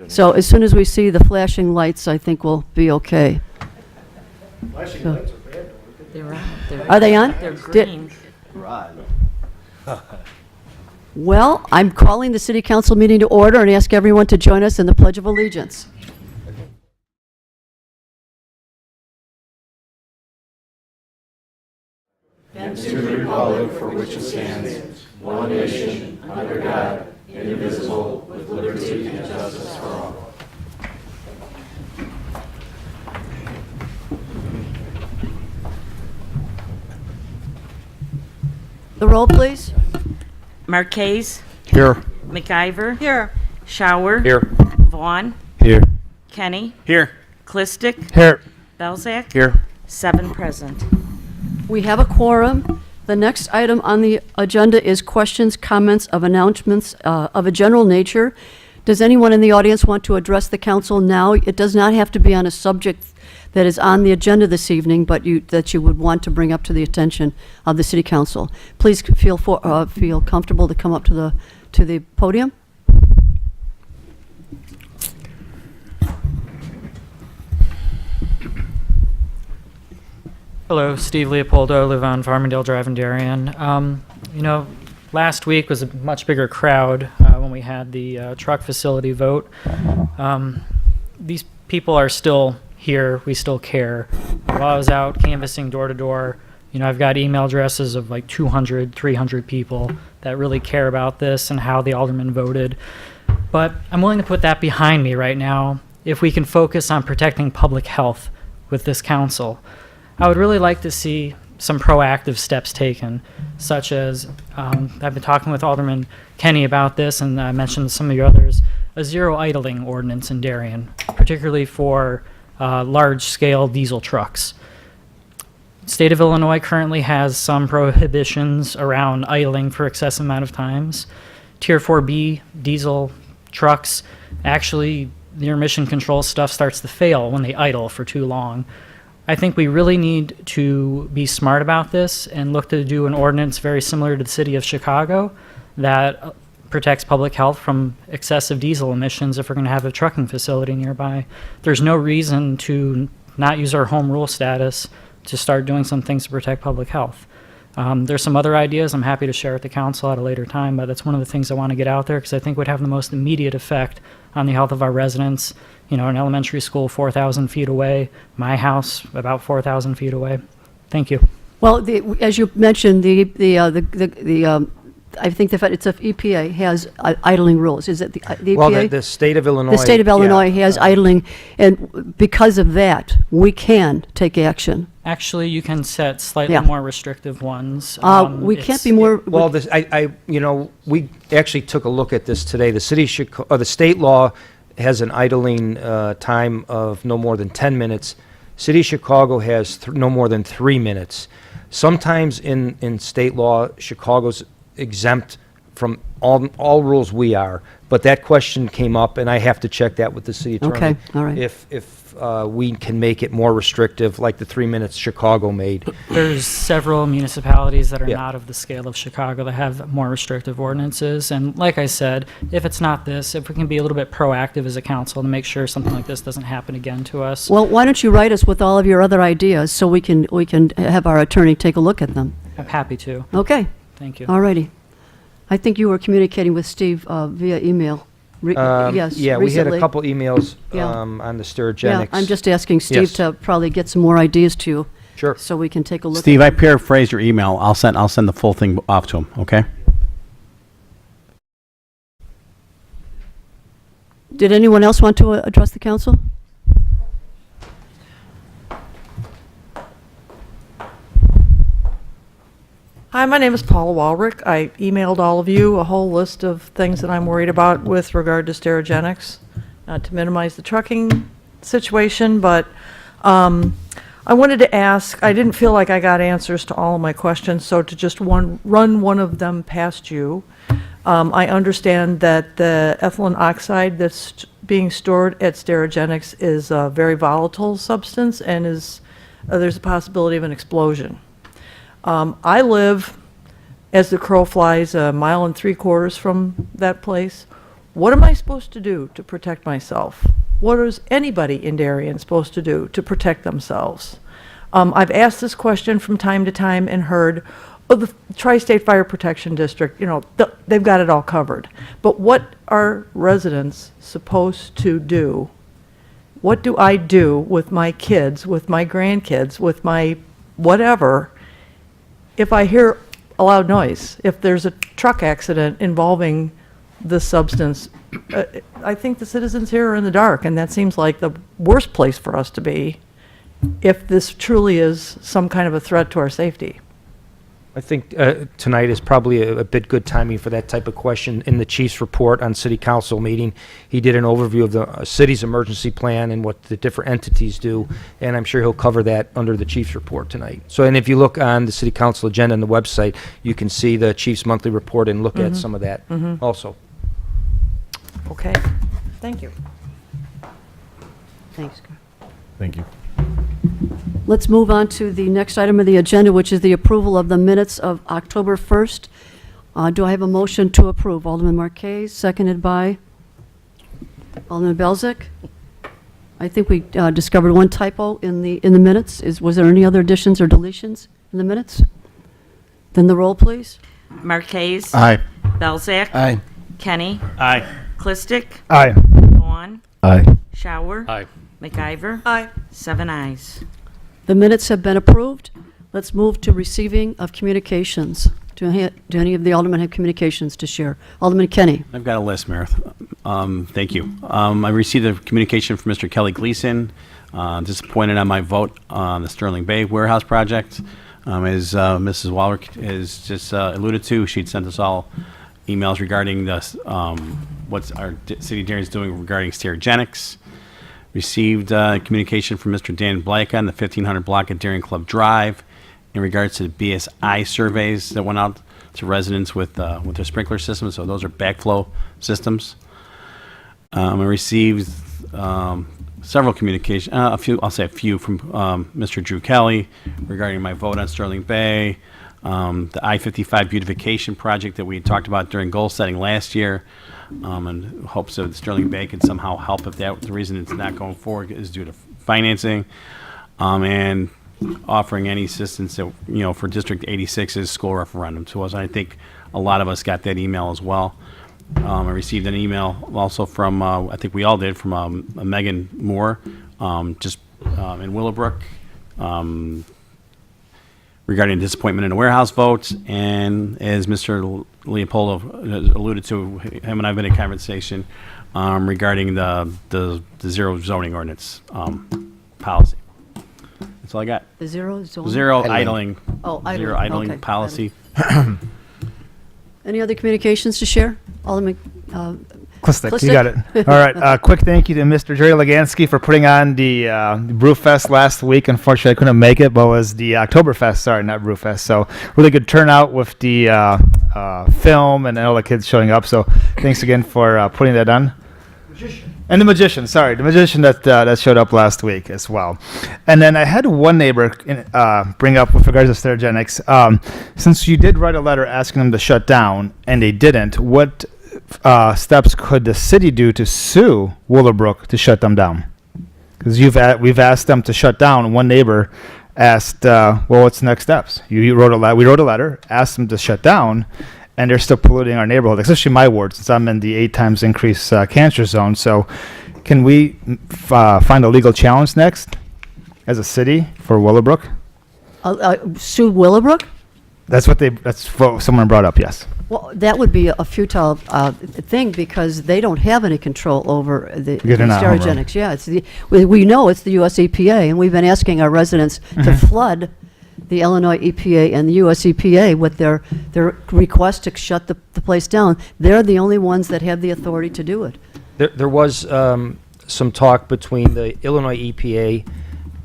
So as soon as we see the flashing lights, I think we'll be okay. Flashing lights are bad. They're on. Are they on? They're Did- green. Well, I'm calling the city council meeting to order and ask everyone to join us in the Pledge of Allegiance. To the republic for which it stands, one nation, under God, indivisible, with liberty and justice for all. The roll, please. Marquez, Here. McIver. Here. Shower. Here. Vaughn. Here. Kenny. Here. Clistic. Here. Belzak. Here. 7 present. We have a quorum. The next item on the agenda is questions, comments of announcements of a general nature. Does anyone in the audience want to address the council now? It does not have to be on a subject that is on the agenda this evening, but that you would want to bring up to the attention of the city council. Please feel comfortable to come up to the podium. Hello, Steve Leopoldo, live on Farmingdale Drive in Darien. Last week was a much bigger crowd when we had the truck facility vote. These people are still here. We still care. While I was out canvassing door to door, I've got email addresses of like 200, 300 people that really care about this and how the alderman voted. But I'm willing to put that behind me right now if we can focus on protecting public health with this council. I would really like to see some proactive steps taken, such as I've been talking with Alderman Kenny about this, and I mentioned some of you others, a zero idling ordinance in Darien, particularly for large-scale diesel trucks. State of Illinois currently has some prohibitions around idling for excessive amount of times. Tier 4B diesel trucks, actually, their emission control stuff starts to fail when they idle for too long. I think we really need to be smart about this and look to do an ordinance very similar to the city of Chicago that protects public health from excessive diesel emissions if we're going to have a trucking facility nearby. There's no reason to not use our home rule status to start doing some things to protect public health. There's some other ideas I'm happy to share with the council at a later time, but that's one of the things I want to get out there because I think would have the most immediate effect on the health of our residents. An elementary school 4,000 feet away, my house about 4,000 feet away. Thank you. Well, as you mentioned, I think it's a EPA has idling rules. Is it the EPA? Well, the state of Illinois. The state of Illinois has idling, and because of that, we can take action. Actually, you can set slightly Yeah. more restrictive ones. We can't be more. Well, we actually took a look at this today. The city the state law has an idling time of no more than 10 minutes. City of Chicago has no more than 3 minutes. Sometimes in state law, Chicago's exempt from all rules we are, but that question came up, and I have to check that with the city attorney. Okay, all right. If we can make it more restrictive, like the 3 minutes Chicago made. There's several municipalities that are Yeah. not of the scale of Chicago that have more restrictive ordinances. And like I said, if it's not this, if we can be a little bit proactive as a council to make sure something like this doesn't happen again to us. Well, why don't you write us with all of your other ideas so we can have our attorney take a look at them? I'm happy to. Okay, Thank you. all righty. I think you were communicating with Steve via email. Yes, Yeah, we had recently. a couple emails Yeah. on the Yeah, Sterigenics. I'm just asking Steve Yes. to probably get some more ideas to you. Sure. So we can take a look. Steve, I paraphrased your email. I'll send the full thing off to him, okay? Did anyone else want to address the council? Hi, my name is Paula Walrick. I emailed all of you a whole list of things that I'm worried about with regard to Sterigenics, not to minimize the trucking situation, but I wanted to ask, I didn't feel like I got answers to all of my questions, so to just run one of them past you. I understand that the ethylene oxide that's being stored at Sterigenics is a very volatile substance and there's a possibility of an explosion. I live, as the crow flies, 1.75 miles from that place. What am I supposed to do to protect myself? What is anybody in Darien supposed to do to protect themselves? I've asked this question from time to time and heard, oh, the Tri-State Fire Protection District, they've got it all covered. But what are residents supposed to do? What do I do with my kids, with my grandkids, with my whatever, if I hear a loud noise, if there's a truck accident involving this substance? I think the citizens here are in the dark, and that seems like the worst place for us to be if this truly is some kind of a threat to our safety. I think tonight is probably a bit good timing for that type of question. In the chief's report on city council meeting, he did an overview of the city's emergency plan and what the different entities do, and I'm sure he'll cover that under the chief's report tonight. So, and if you look on the city council agenda on the website, you can see the chief's monthly report and look at some of that also. Okay, thank you. Thanks. Thank you. Let's move on to the next item of the agenda, which is the approval of the minutes of October 1st. Do I have a motion to approve? Alderman Marquez, seconded by Alderman Belzak. I think we discovered one typo in the minutes. Was there any other additions or deletions in the minutes? Then the roll, please. Marquez. Aye. Belzak. Aye. Kenny. Aye. Clistic. Aye. Vaughn. Aye. Shower. Aye. McIver. Aye. 7 ayes. The minutes have been approved. Let's move to receiving of communications. Do any of the aldermen have communications to share? Alderman Kenny. I've got a list, Meredith. Thank you. I received a communication from Mr. Kelly Gleason, disappointed on my vote on the Sterling Bay warehouse project. As Mrs. Walrick has just alluded to, she'd sent us all emails regarding this, what our city of Darien is doing regarding Sterigenics. Received communication from Mr. Dan Black on the 1500 block at Darien Club Drive in regards to the BSI surveys that went out to residents with their sprinkler systems. So those are backflow systems. I received several communications, a few from Mr. Drew Kelly regarding my vote on Sterling Bay, the I-55 beautification project that we had talked about during goal setting last year, and hopes that Sterling Bay could somehow help if the reason it's not going forward is due to financing, and offering any assistance that, for District 86's school referendum to us. And I think a lot of us got that email as well. I received an email also from, I think we all did, from Megan Moore, in Willowbrook, regarding disappointment in a warehouse vote. And as Mr. Leopoldo alluded to, him and I have been in conversation regarding the zero zoning ordinance policy. That's all I got. The zero zone? Zero idling. Oh, idling. Zero idling Okay. policy. Any other communications to share? Alderman Clistic, you got it. All right. Quick thank you to Mr. Jerry Legansky for putting on the Brewfest last week. Unfortunately, I couldn't make it, but it was the Oktoberfest. Sorry, not Brewfest. So really good turnout with the film and all the kids showing up. So thanks again for putting that on. And the magician, that showed up last week as well. And then I had one neighbor bring up with regards to Sterigenics. Since you did write a letter asking them to shut down and they didn't, what steps could the city do to sue Willowbrook to shut them down? Because we've asked them to shut down. And one neighbor asked, well, what's the next steps? We wrote a letter, asked them to shut down, and they're still polluting our neighborhood, especially my ward, since I'm in the 8 times increase cancer zone. So can we find a legal challenge next as a city for Willowbrook? Sue Willowbrook? That's what someone brought up, yes. Well, that would be a futile thing because they don't have any control over the They're not over. Sterigenics. Yeah, it's we know it's the U.S. EPA, and we've been asking our residents to flood the Illinois EPA and the U.S. EPA with their request to shut the place down. They're the only ones that have the authority to do it. There was some talk between the Illinois EPA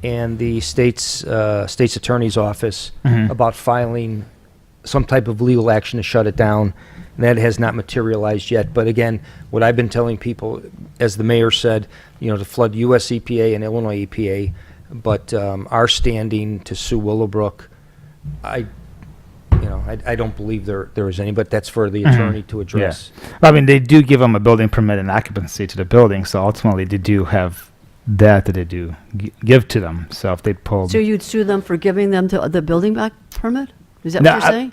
and the state's attorney's office about filing some type of legal action to shut it down. And that has not materialized yet. But again, what I've been telling people, as the mayor said, to flood U.S. EPA and Illinois EPA, but our standing to sue Willowbrook, I don't believe there is any, but that's for the attorney to address. I mean, they do give them a building permit and occupancy to the building, so ultimately they do have that they do give to them. So if they pull, So you'd sue them for giving them the building back permit? Is that No, what you're saying?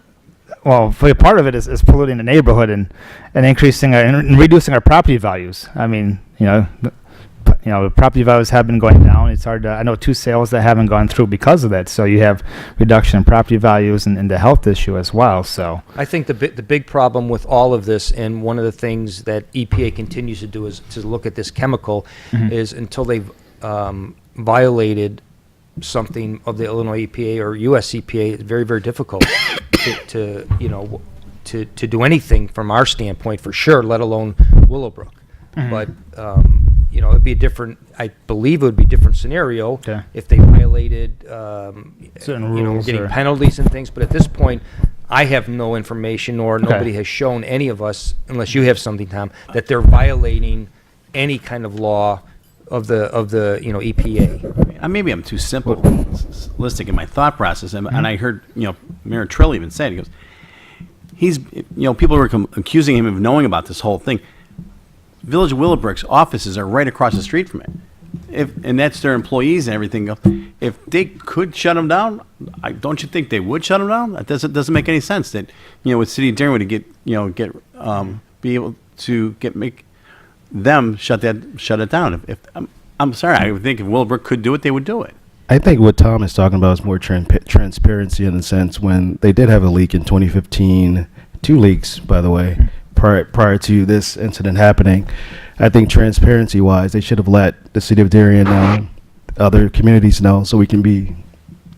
well, for part of it is polluting the neighborhood and increasing and reducing our property values. I mean, the property values have been going down. It's hard to, I know 2 sales that haven't gone through because of that. So you have reduction in property values and the health issue as well. So I think the big problem with all of this, and one of the things that EPA continues to do is to look at this chemical, is until they've violated something of the Illinois EPA or US EPA, it's very, very difficult to do anything from our standpoint for sure, let alone Willowbrook. But it'd be a different. I believe it would be a different scenario Okay. if they violated Certain rules getting or- penalties and things. But at this point, I have no information, nor nobody has shown any of us, unless you have something, Tom, that they're violating any kind of law of the EPA. Maybe I'm too simplistic in my thought process, and I heard Mayor Trill even say it. He goes, he's people were accusing him of knowing about this whole thing. Village of Willowbrook's offices are right across the street from it. And that's their employees and everything else. If they could shut them down, don't you think they would shut them down? That doesn't make any sense. That with City of Darien would be able to make them shut it down. If I'm sorry, I would think if Willowbrook could do it, they would do it. I think what Tom is talking about is more transparency in the sense when they did have a leak in 2015, 2 leaks, by the way, prior to this incident happening. I think transparency-wise, they should have let the City of Darien know, other communities know, so we can be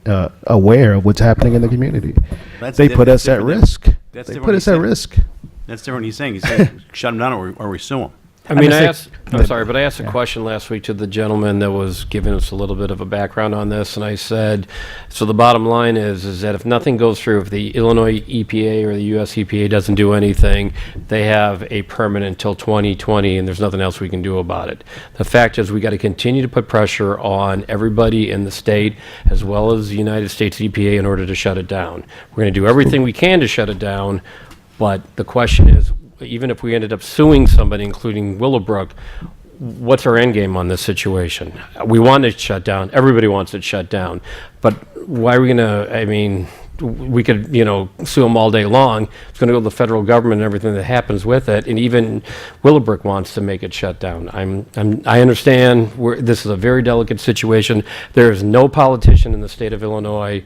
aware of what's happening in the community. They put us at risk. They put us at risk. That's different. He's saying shut them down or we sue them. I mean, I asked a question last week to the gentleman that was giving us a little bit of a background on this, and I said, so the bottom line is that if nothing goes through, if the Illinois EPA or the US EPA doesn't do anything, they have a permit until 2020, and there's nothing else we can do about it. The fact is we got to continue to put pressure on everybody in the state as well as the United States EPA in order to shut it down. We're going to do everything we can to shut it down, but the question is, even if we ended up suing somebody, including Willowbrook, what's our end game on this situation? We want it shut down. Everybody wants it shut down. But why are we going to, we could, sue them all day long. It's going to go to the federal government and everything that happens with it. And even Willowbrook wants to make it shut down. I understand this is a very delicate situation. There is no politician in the state of Illinois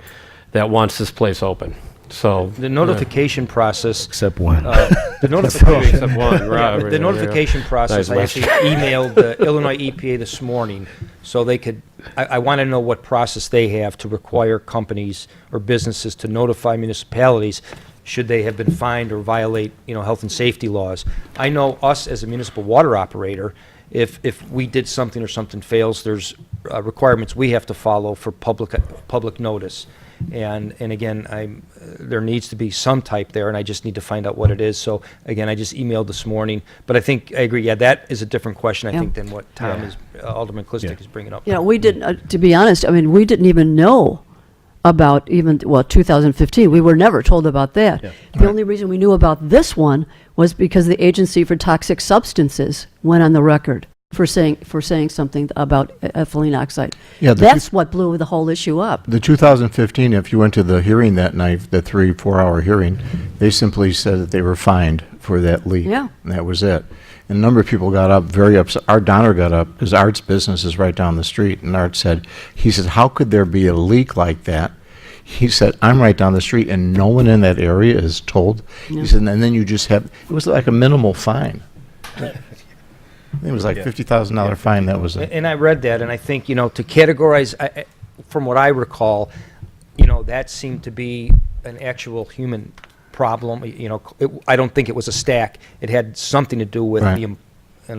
that wants this place open. So The notification process. Except one. The notification. except one, right? The notification process, I Nice actually emailed the Illinois EPA this morning, so they could, I want to know what process they have to require companies or businesses to notify municipalities should they have been fined or violate, health and safety laws. I know us as a municipal water operator, if we did something or something fails, there's requirements we have to follow for public notice. And again, there needs to be some type there, and I just need to find out what it is. So again, I just emailed this morning, but I agree. Yeah, that is a different question, I think, than what Tom is, Alderman Klistic is bringing up. We didn't, to be honest, we didn't even know about 2015. We were never told about that. Yeah. The only reason we knew about this one was because the Agency for Toxic Substances went on the record for saying something about ethylene oxide. Yeah, That's what blew the whole issue up. The 2015, if you went to the hearing that night, the 3-4 hour hearing, they simply said that they were fined for that leak. Yeah. And that was it. And a number of people got up very upset. Art Donner got up because Art's business is right down the street. And Art said, how could there be a leak like that? He said, I'm right down the street and no one in that area is told. Yeah. He said, and then you just have, it was like a minimal fine. It was like $50,000 fine. That was it. And I read that, and I think, to categorize, from what I recall, that seemed to be an actual human problem. I don't think it was a stack. It had something to do with Right. an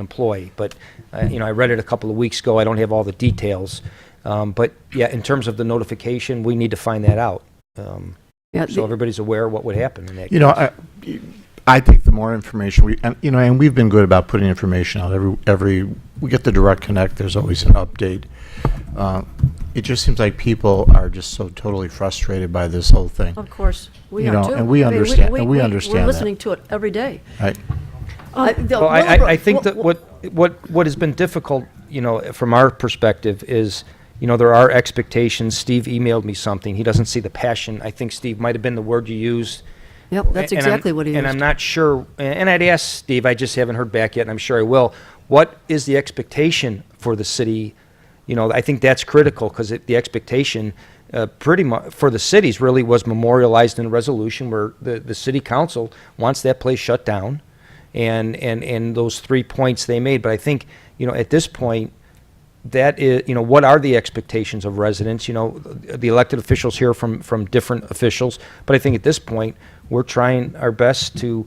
employee. But, I read it a couple of weeks ago. I don't have all the details. But, yeah, in terms of the notification, we need to find that out. So everybody's aware of what would happen in that case. I think the more information and we've been good about putting information out. We get the direct connect. There's always an update. it just seems like people are just so totally frustrated by this whole thing. Of course, we You are know, too. and we I mean, understand- and we understand We're that. listening to it every day. Right? Well, I think that what has been difficult, from our perspective is, there are expectations. Steve emailed me something. He doesn't see the passion. I think, Steve, might have been the word you used. Yep, that's And I'm- exactly what he And used. I'm not sure, and I'd ask Steve, I just haven't heard back yet, and I'm sure I will. What is the expectation for the city? I think that's critical, because the expectation pretty much for the cities really was memorialized in a resolution where the city council wants that place shut down, and those 3 points they made. But I think, at this point, that is, what are the expectations of residents? The elected officials hear from different officials, but I think at this point, we're trying our best to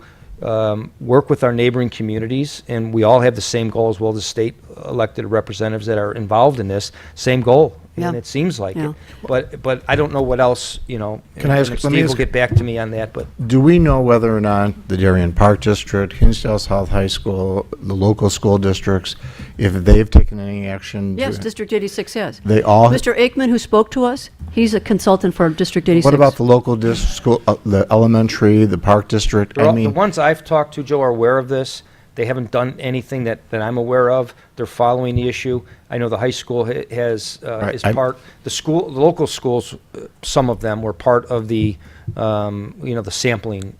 work with our neighboring communities, and we all have the same goal, as well as the state elected representatives that are involved in this, same goal. Yeah. And it seems like Yeah. it. But I don't know what else, Can I and ask- let me Steve will ask- get back to me on that, but. Do we know whether or not the Darien Park District, Hinsdale South High School, the local school districts, if they've taken any action? Yes, to- District 86 has. They all. Mr. Aikman, who spoke to us, he's a consultant for District 86. What about the local school, the elementary, the park district? I The mean, ones I've talked to, Joe, are aware of this. They haven't done anything that I'm aware of. They're following the issue. I know the high school has, Right, is part, the local schools, some of them were part of the, the sampling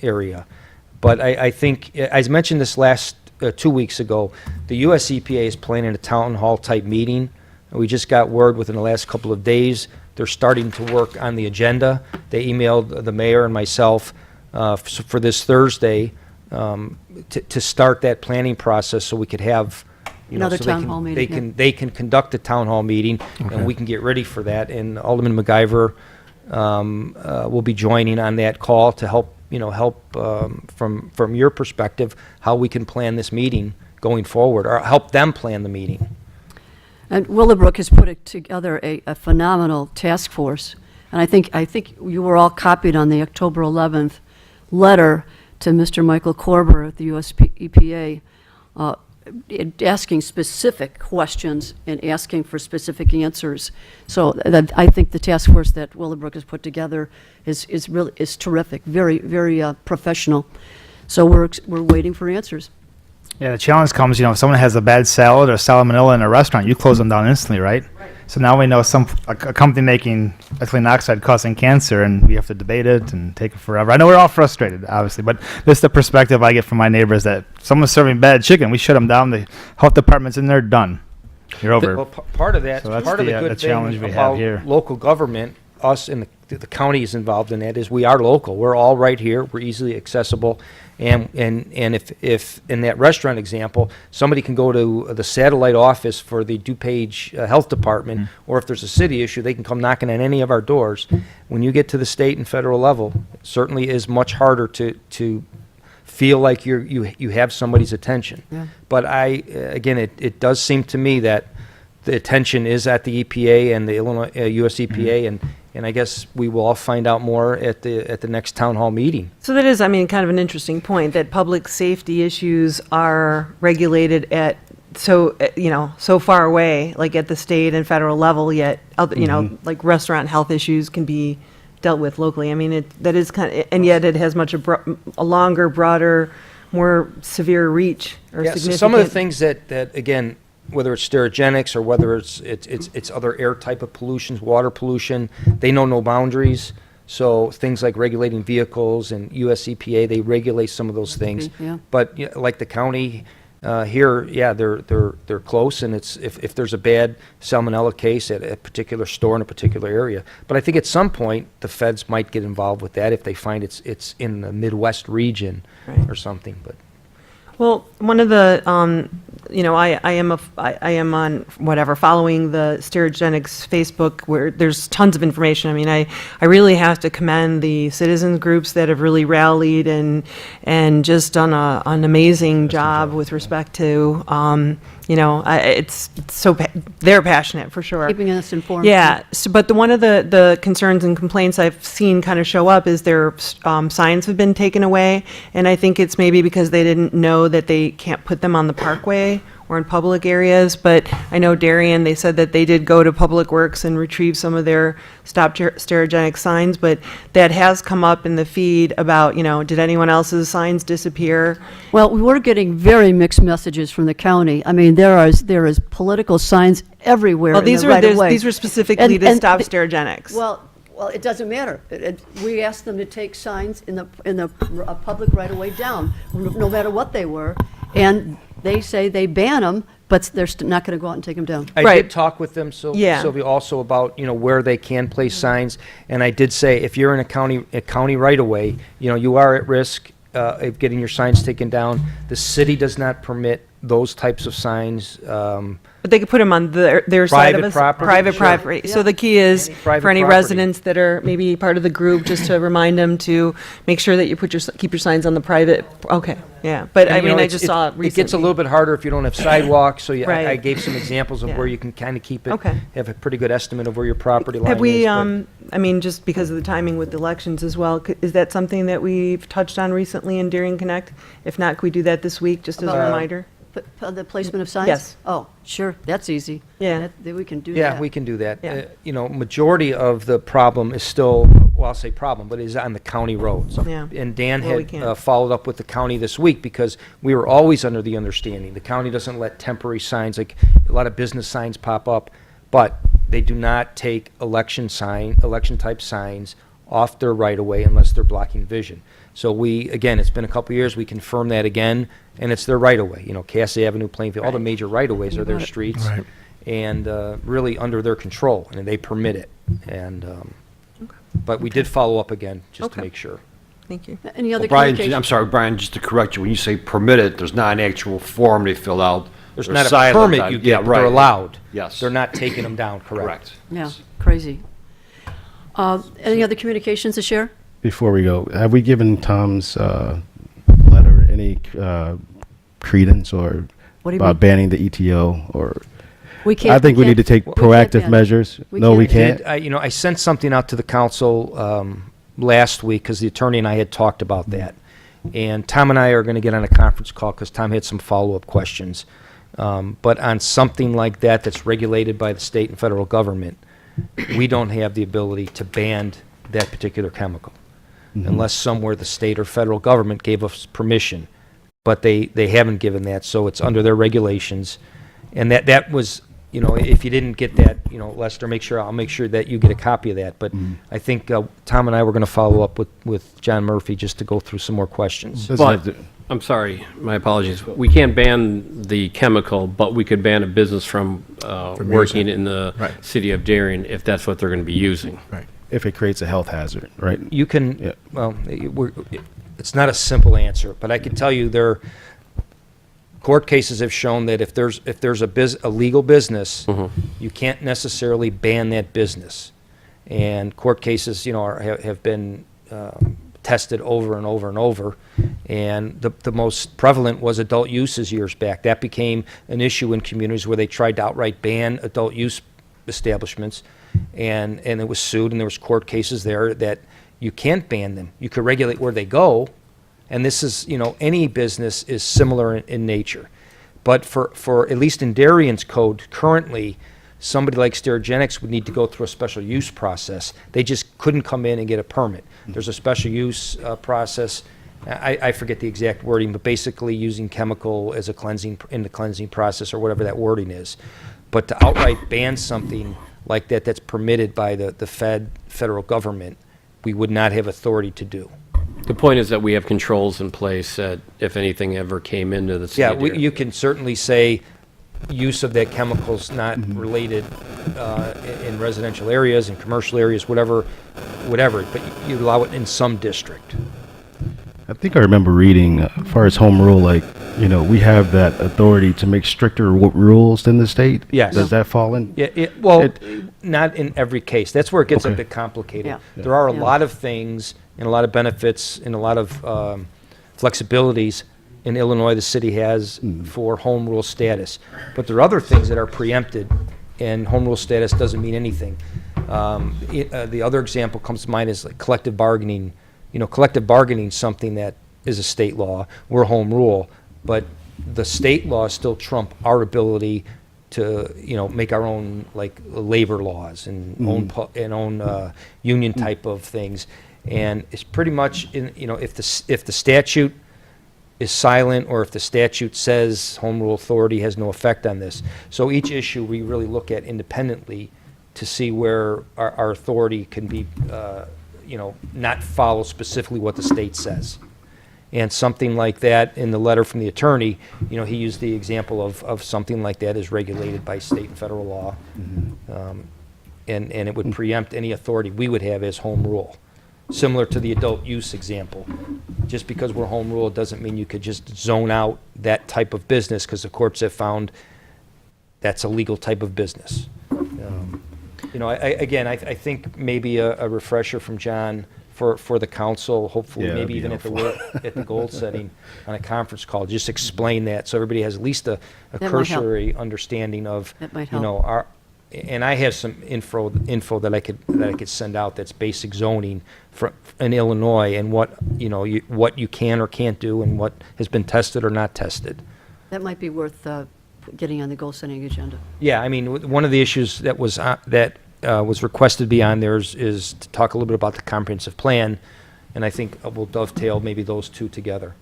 area. But I think, I mentioned this last, 2 weeks ago, the US EPA is planning a town hall type meeting. We just got word within the last couple of days, they're starting to work on the agenda. They emailed the mayor and myself for this Thursday, to start that planning process, so we could have, Another so they town can- hall meeting, They yeah. can conduct a town hall meeting, and we can get ready for that. And Alderman MacGyver will be joining on that call to help from your perspective, how we can plan this meeting going forward, or help them plan the meeting. And Willowbrook has put together a phenomenal task force. And I think you were all copied on the October 11th letter to Mr. Michael Korber at the US EPA, asking specific questions and asking for specific answers. So I think the task force that Willowbrook has put together is terrific, very, very professional. So we're waiting for answers. Yeah, the challenge comes, if someone has a bad salad or salmonella in a restaurant, you close them down instantly, right? So now we know a company making ethylene oxide causing cancer, and we have to debate it and take it forever. I know we're all frustrated, obviously, but this is the perspective I get from my neighbors, that someone's serving bad chicken, we shut them down, the health department's in there, done. You're over. Well, part of that, So that's part of the the good challenge thing we have about here. local government, us and the county is involved in that, is we are local. We're all right here. We're easily accessible. And if in that restaurant example, somebody can go to the satellite office for the DuPage Health Department, or if there's a city issue, they can come knocking on any of our doors. When you get to the state and federal level, it certainly is much harder to feel like you have somebody's attention. Yeah. But again, it does seem to me that the attention is at the EPA and the Illinois US EPA, and I guess we will all find out more at the next town hall meeting. So that is, kind of an interesting point, that public safety issues are regulated at so far away, like at the state and federal level, yet, like restaurant health issues can be dealt with locally. That is and yet it has much a longer, broader, more severe reach or Yeah, so significant. some of the things that again, whether it's stereogenics or whether it's other air type of pollutions, water pollution, they know no boundaries. So things like regulating vehicles and US EPA, they regulate some of those things. Yeah. But like the county here, yeah, they're close, and it's if there's a bad salmonella case at a particular store in a particular area. But I think at some point the feds might get involved with that if they find it's in the Midwest region or something. But Well, one of the, I am on whatever, following the Stereogenics Facebook, where there's tons of information. I really have to commend the citizens groups that have really rallied and just done an amazing job with respect to, they're passionate for sure. Keeping us informed. Yeah, but one of the concerns and complaints I've seen kind of show up is their signs have been taken away, and I think it's maybe because they didn't know that they can't put them on the parkway or in public areas, but I know Darien, they said that they did go to Public Works and retrieve some of their stop stereogenic signs, but that has come up in the feed about, did anyone else's signs disappear? Well, we're getting very mixed messages from the county. I mean, there is political signs everywhere Well, in the right of way. these were specifically to And stop the- stereogenics. Well, it doesn't matter. We asked them to take signs in the public right of way down, no matter what they were, and they say they ban them, but they're not going to go out and take them down. I Right. did talk with them, Yeah. Sylvia, also about, where they can place signs. And I did say, if you're in a county right of way, you are at risk of getting your signs taken down. The city does not permit those types of signs. But they could put them on their side of Private us. property, Private sure. property. So Yeah. the key is, private for any property. residents that are maybe part of the group, just to remind them to make sure that you keep your signs on the private, okay, yeah. But I And, mean, I it's- just saw it recently. It gets a little bit harder if you don't have sidewalks, so Right. I gave some examples of Yeah. where you can kind of keep it, Okay. have a pretty good estimate of where your property line Have we, is. but- I mean, just because of the timing with elections as well, is that something that we've touched on recently in Darien Connect? If not, could we do that this week, just as a reminder? The placement of signs? Yes. Oh, sure, that's easy. Yeah. We can do that. Yeah, we can do that. Yeah. Majority of the problem is still, well, I'll say problem, but is on the county roads. Yeah. And Dan Well, we had can't. followed up with the county this week because we were always under the understanding, the county doesn't let temporary signs, like a lot of business signs pop up, but they do not take election type signs off their right of way unless they're blocking vision. So again, it's been a couple years, we confirm that again, and it's their right of way. Cass Avenue, Plainfield, all the major right of ways are their streets. Right. And really under their control, and they permit it. And, but we did follow up again, just to Okay. make sure. Thank you. Any other Brian, communication? I'm sorry, Brian, just to correct you, when you say permitted, there's not an actual form they fill out. There's They're not a silent permit on- you yeah, get, but they're right. allowed. Yes. They're not taking them down, correct? Correct. Yeah, crazy. Any other communications to share? Before we go, have we given Tom's letter any credence or What do you about mean? banning the ETO? Or We can't. I think we need to take we can't proactive ban it. measures. We No, we can't. can't. I sent something out to the council last week because the attorney and I had talked about that. And Tom and I are going to get on a conference call because Tom had some follow-up questions. But on something like that that's regulated by the state and federal government, we don't have the ability to ban that particular chemical unless somewhere the state or federal government gave us permission. But they haven't given that, so it's under their regulations. And that was, if you didn't get that, Lester, I'll make sure that you get a copy of that. But I think Tom and I were going to follow up with John Murphy just to go through some more questions. Doesn't have But, to- I'm sorry, my apologies. We can't ban the chemical, but we could ban a business from working in the Right. city of Darien if that's what they're going to be using. Right. if it creates a health hazard, right? You can, Yeah. well, it's not a simple answer, but I can tell you court cases have shown that if there's a legal business, you can't necessarily ban that business. And court cases, have been tested over and over and over. And the most prevalent was adult uses years back. That became an issue in communities where they tried to outright ban adult use establishments. And it was sued, and there was court cases there that you can't ban them. You could regulate where they go. And this is, any business is similar in nature. But for at least in Darien's code, currently, somebody like Sterigenics would need to go through a special use process. They just couldn't come in and get a permit. There's a special use process. I forget the exact wording, but basically using chemical as in the cleansing process or whatever that wording is. But to outright ban something like that that's permitted by the federal government, we would not have authority to do. The point is that we have controls in place that if anything ever came into the city Yeah, of Darien. you can certainly say use of that chemical's not related in residential areas, in commercial areas, whatever, but you allow it in some district. I think I remember reading, as far as home rule, we have that authority to make stricter rules in the state. Yes. Does that fall in? Yeah, not in every case. That's where it gets a bit complicated. Yeah. There are a lot of things and a lot of benefits and a lot of flexibilities in Illinois the city has for home rule status. But there are other things that are preempted, and home rule status doesn't mean anything. The other example comes to mind is like collective bargaining. Collective bargaining is something that is a state law. We're home rule, but the state laws still trump our ability to, make our own, like, labor laws and own union type of things. And it's pretty much, if the statute is silent, or if the statute says home rule authority has no effect on this. So each issue we really look at independently to see where our authority can be, not follow specifically what the state says. And something like that, in the letter from the attorney, he used the example of something like that is regulated by state and federal law. And it would preempt any authority we would have as home rule. Similar to the adult use example. Just because we're home rule doesn't mean you could just zone out that type of business, because the courts have found that's a legal type of business. I think maybe a refresher from John for the council, hopefully Yeah, maybe that'd even be at the goal setting on a conference call, just explain that so everybody has at least a That might cursory understanding of, That might help. and I have some info that I could send out that's basic zoning in Illinois, and what you can or can't do, and what has been tested or not tested. That might be worth getting on the goal-setting agenda. Yeah, I mean, one of the issues that was requested to be on there is to talk a little bit about the comprehensive plan, and I think we'll dovetail maybe those two together.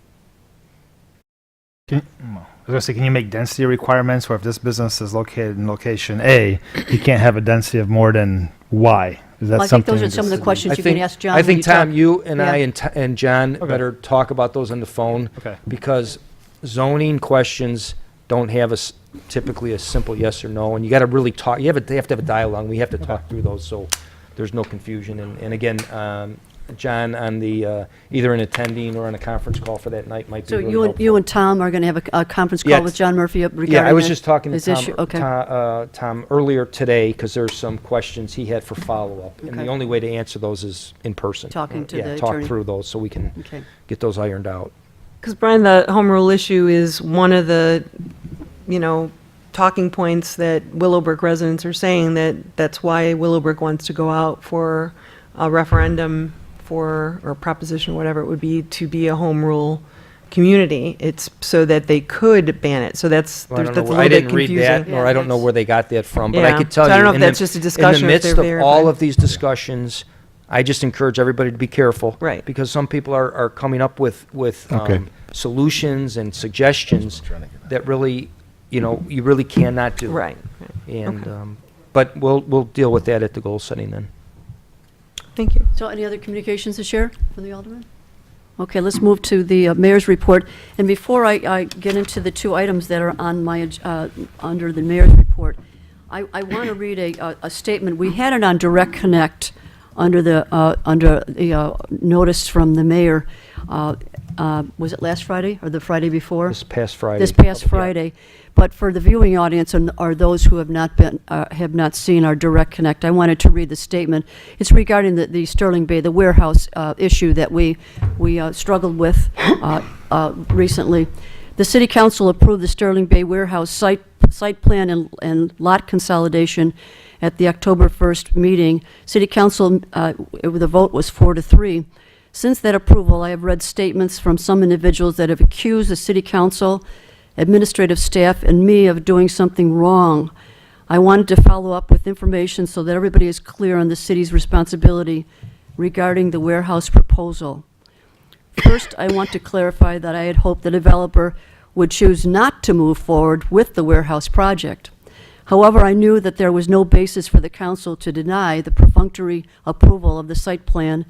I was gonna say, can you make density requirements where if this business is located in location A, you can't have a density of more than Y? Is that I think something? those are some of the questions you can ask John. I when think, you Tom, talk. you and Yeah. I and John Okay. better talk about those on the phone. Okay. Because zoning questions don't have typically a simple yes or no, and you got to really talk. They have to have a dialogue. We have to talk through those so there's no confusion. And again, John, on the either an attending or on a conference call for that night might be So really you helpful. and Tom are going to have a conference call Yes. with John Murphy regarding Yeah, I was just talking to this Tom, issue? Okay. Tom earlier today, because there's some questions he had for follow-up. And Okay. the only way to answer those is in person. Talking to Yeah, the talk attorney. through those so we can Okay. get those ironed out. Because Brian, the home rule issue is one of the, talking points that Willowbrook residents are saying, that's why Willowbrook wants to go out for a referendum or proposition, whatever it would be, to be a home rule community. It's so that they could ban it. So that's, Well, I that's a don't know little where- I bit didn't read confusing. that, nor I don't know where they got that from, but I Yeah. could tell So you. I don't know if in that's just a discussion In the or if they're midst of all verified. of these discussions, I just encourage everybody to be careful. Right. Because some people are coming up with Okay. solutions and suggestions that really, you really cannot do. Right. And, Okay. but we'll deal with that at the goal setting then. Thank you. So any other communications to share from the Alderman? Okay, let's move to the mayor's report. And before I get into the two items that are on my, under the mayor's report, I want to read a statement. We had it on Direct Connect under the notice from the mayor. Was it last Friday or the Friday before? This past Friday. This past Yeah. Friday. But for the viewing audience or those who have not seen our Direct Connect, I wanted to read the statement. It's regarding the Sterling Bay, the warehouse issue that we struggled with recently. The City Council approved the Sterling Bay warehouse site plan and lot consolidation at the October 1st meeting. City Council, the vote was 4-3. Since that approval, I have read statements from some individuals that have accused the City Council, administrative staff, and me of doing something wrong. I wanted to follow up with information so that everybody is clear on the city's responsibility regarding the warehouse proposal. First, I want to clarify that I had hoped the developer would choose not to move forward with the warehouse project. However, I knew that there was no basis for the council to deny the perfunctory approval of the site plan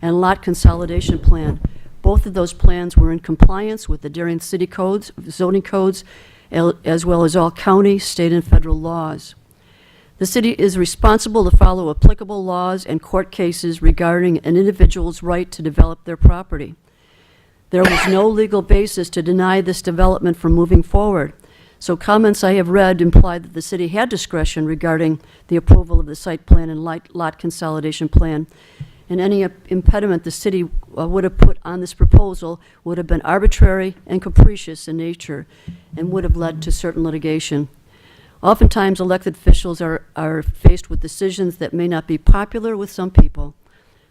and lot consolidation plan. Both of those plans were in compliance with the Darien City codes, zoning codes, as well as all county, state, and federal laws. The city is responsible to follow applicable laws and court cases regarding an individual's right to develop their property. There was no legal basis to deny this development from moving forward. So comments I have read imply that the city had discretion regarding the approval of the site plan and lot consolidation plan. And any impediment the city would have put on this proposal would have been arbitrary and capricious in nature and would have led to certain litigation. Oftentimes, elected officials are faced with decisions that may not be popular with some people.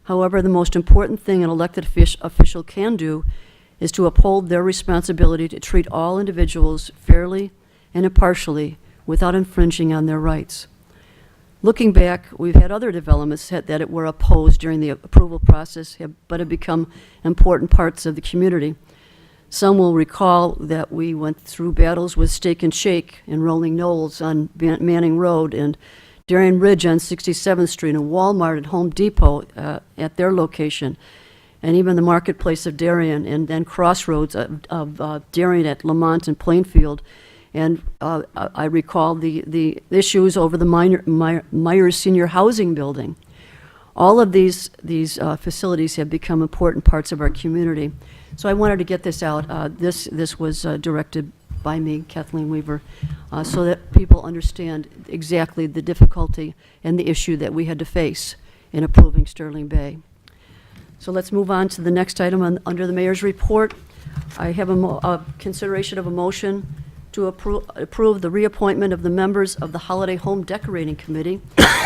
However, the most important thing an elected official can do is to uphold their responsibility to treat all individuals fairly and impartially without infringing on their rights. Looking back, we've had other developments that were opposed during the approval process, but have become important parts of the community. Some will recall that we went through battles with Steak and Shake and Rolling Knolls on Manning Road, and Darien Ridge on 67th Street, and Walmart and Home Depot at their location, and even the marketplace of Darien, and then Crossroads of Darien at Lamont and Plainfield. And I recall the issues over the Myers Senior Housing Building. All of these facilities have become important parts of our community. So I wanted to get this out. This was directed by me, Kathleen Weaver, so that people understand exactly the difficulty and the issue that we had to face in approving Sterling Bay. So let's move on to the next item under the mayor's report. I have a consideration of a motion to approve the reappointment of the members of the Holiday Home Decorating Committee,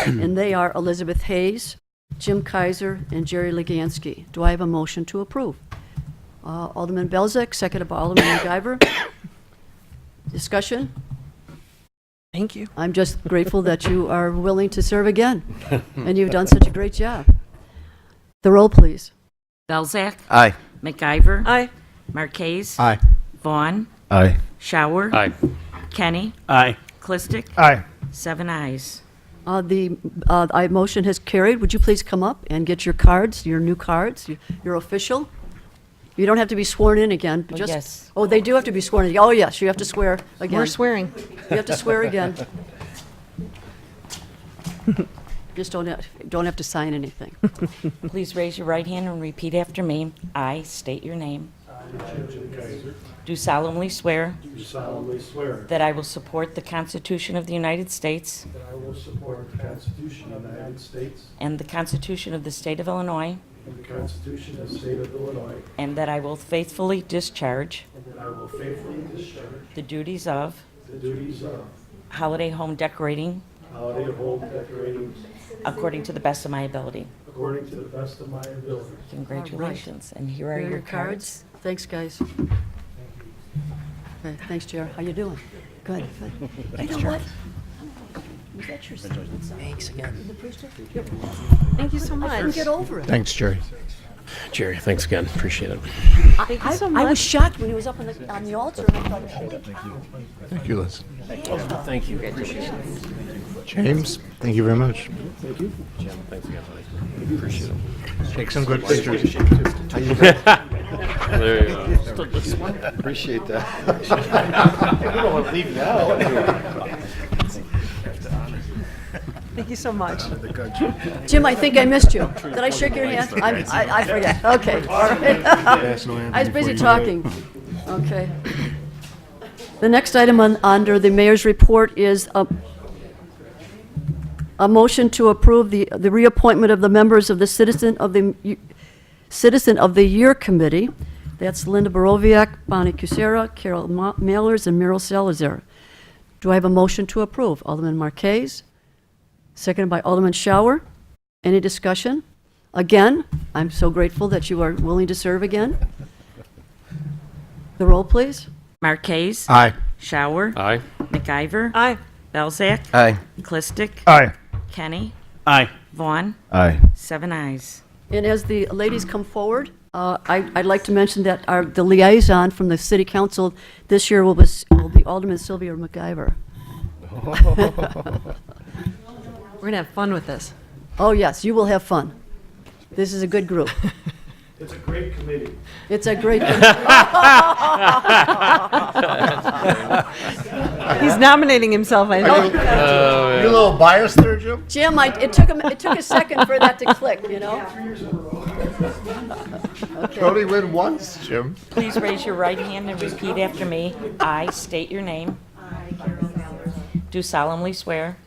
and they are Elizabeth Hayes, Jim Kaiser, and Jerry Legansky. Do I have a motion to approve? Alderman Belzak, seconded by Alderman MacGyver. Discussion? Thank you. I'm just grateful that you are willing to serve again, and you've done such a great job. The roll, please. Belzak. Aye. MacGyver. Aye. Marquez. Aye. Vaughn. Aye. Shower. Aye. Kenny. Aye. Clistic. Aye. 7 ayes. The motion has carried. Would you please come up and get your cards, your new cards? You're official. You don't have to be sworn in again. Oh, Just, yes. Oh, they do have to be sworn in. Oh, yes, you have to swear again. We're swearing. You have to swear again. Just don't have to sign anything. Please raise your right hand and repeat after me. I state your name. Do solemnly swear. Do solemnly swear That I will support the Constitution of the United States. that I will support the Constitution of the United States And the Constitution of the State of Illinois. and the Constitution of the State of Illinois, And that I will faithfully discharge and that I will faithfully discharge the duties of the duties of Holiday Home Decorating holiday home decorating according to the best of my ability. according to the best of my ability. Congratulations. And here are Here are your cards. Thanks, guys. Okay, thanks, Jared. How you doing? Good. Good. You know what? Was that your signature? Thanks again. Thank you so I couldn't much. get over it. Thanks, Jerry. Jerry, thanks again. Appreciate it. Thank you so I much. was shocked when he was up on the altar, and I thought, holy cow. Thank you, Liz. Thank you. Appreciate it. James, thank you very much. Jim, thanks again, buddy. Appreciate it. Take some good pictures. There you go. Appreciate that. We don't want to leave now. Thank you so much. Jim, I think I missed you. Did I shake your hand? I forget. Okay. All right. I was busy talking. Okay. The next item under the mayor's report is a motion to approve the reappointment of the members of the Citizen of the Year Committee. That's Linda Borowiak, Bonnie Cusera, Carol Mailers, and Meryl Salazar. Do I have a motion to approve? Alderman Marquez, seconded by Alderman Shower. Any discussion? Again, I'm so grateful that you are willing to serve again. The roll, please. Marquez. Aye. Shower. Aye. MacGyver. Aye. Belzak. Aye. Clistic. Aye. Kenny. Aye. Vaughn. Aye. 7 ayes. And as the ladies come forward, I'd like to mention that the liaison from the city council this year will be Alderman Sylvia MacGyver. We're going to have fun with this. Oh, yes, you will have fun. This is a good group. It's a great committee. It's a great group. He's nominating himself, I know. You a little biased there, Jim? Jim, it took a second for that to click, you know? You only win once, Jim. Please raise your right hand and repeat after me. I state your name. Do solemnly swear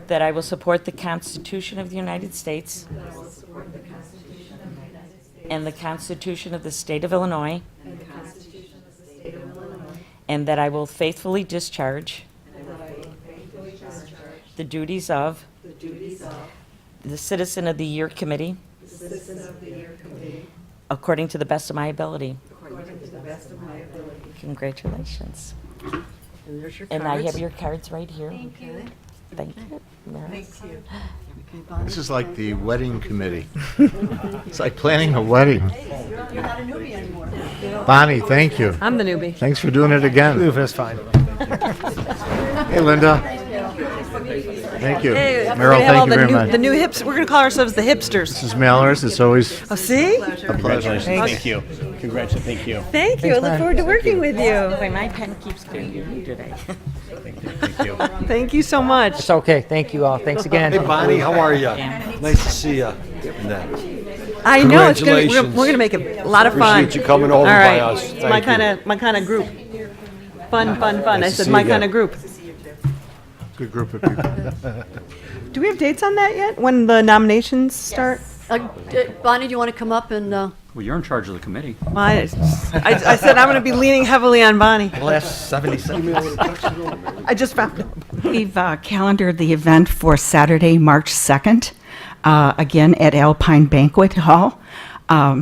that I will support the Constitution of the United States and the Constitution of the State of Illinois, and that I will faithfully discharge the duties of the Citizen of the Year Committee according to the best of my ability. Congratulations. And there's your And I have cards. your cards right here. Thank you. Yes. Okay, Bonnie. This is like the wedding committee. It's like planning a wedding. You're not a newbie anymore. Bonnie, thank you. I'm the newbie. Thanks for doing it again. That's fine. Hey, Linda. Thank you. Hey, Meryl, we're gonna have all thank you very much. the new hips. We're gonna call ourselves the hipsters. Mrs. Mallers, it's always Oh, see? a pleasure. Thank you. Congratulations, thank you. Thank you. I look forward to working with you. Boy, my pen keeps clearing you today. Thank you. Thank you so much. It's okay. Thank you all. Thanks again. Hey, Bonnie, how are you? Yeah. Nice to see you. I know it's gonna. Congratulations. We're gonna make a lot of fun. Appreciate you coming over All by right. us. My Thank kind you. of group. Fun. I Nice to said see my you kind of again. group. Good group of people. Do we have dates on that yet? When the nominations start? Bonnie, do you want to come up and, Well, you're in charge of the committee. Well, I said I'm going to be leaning heavily on Bonnie. The last 70 seconds. I just found out. We've calendared the event for Saturday, March 2nd, again at Alpine Banquet Hall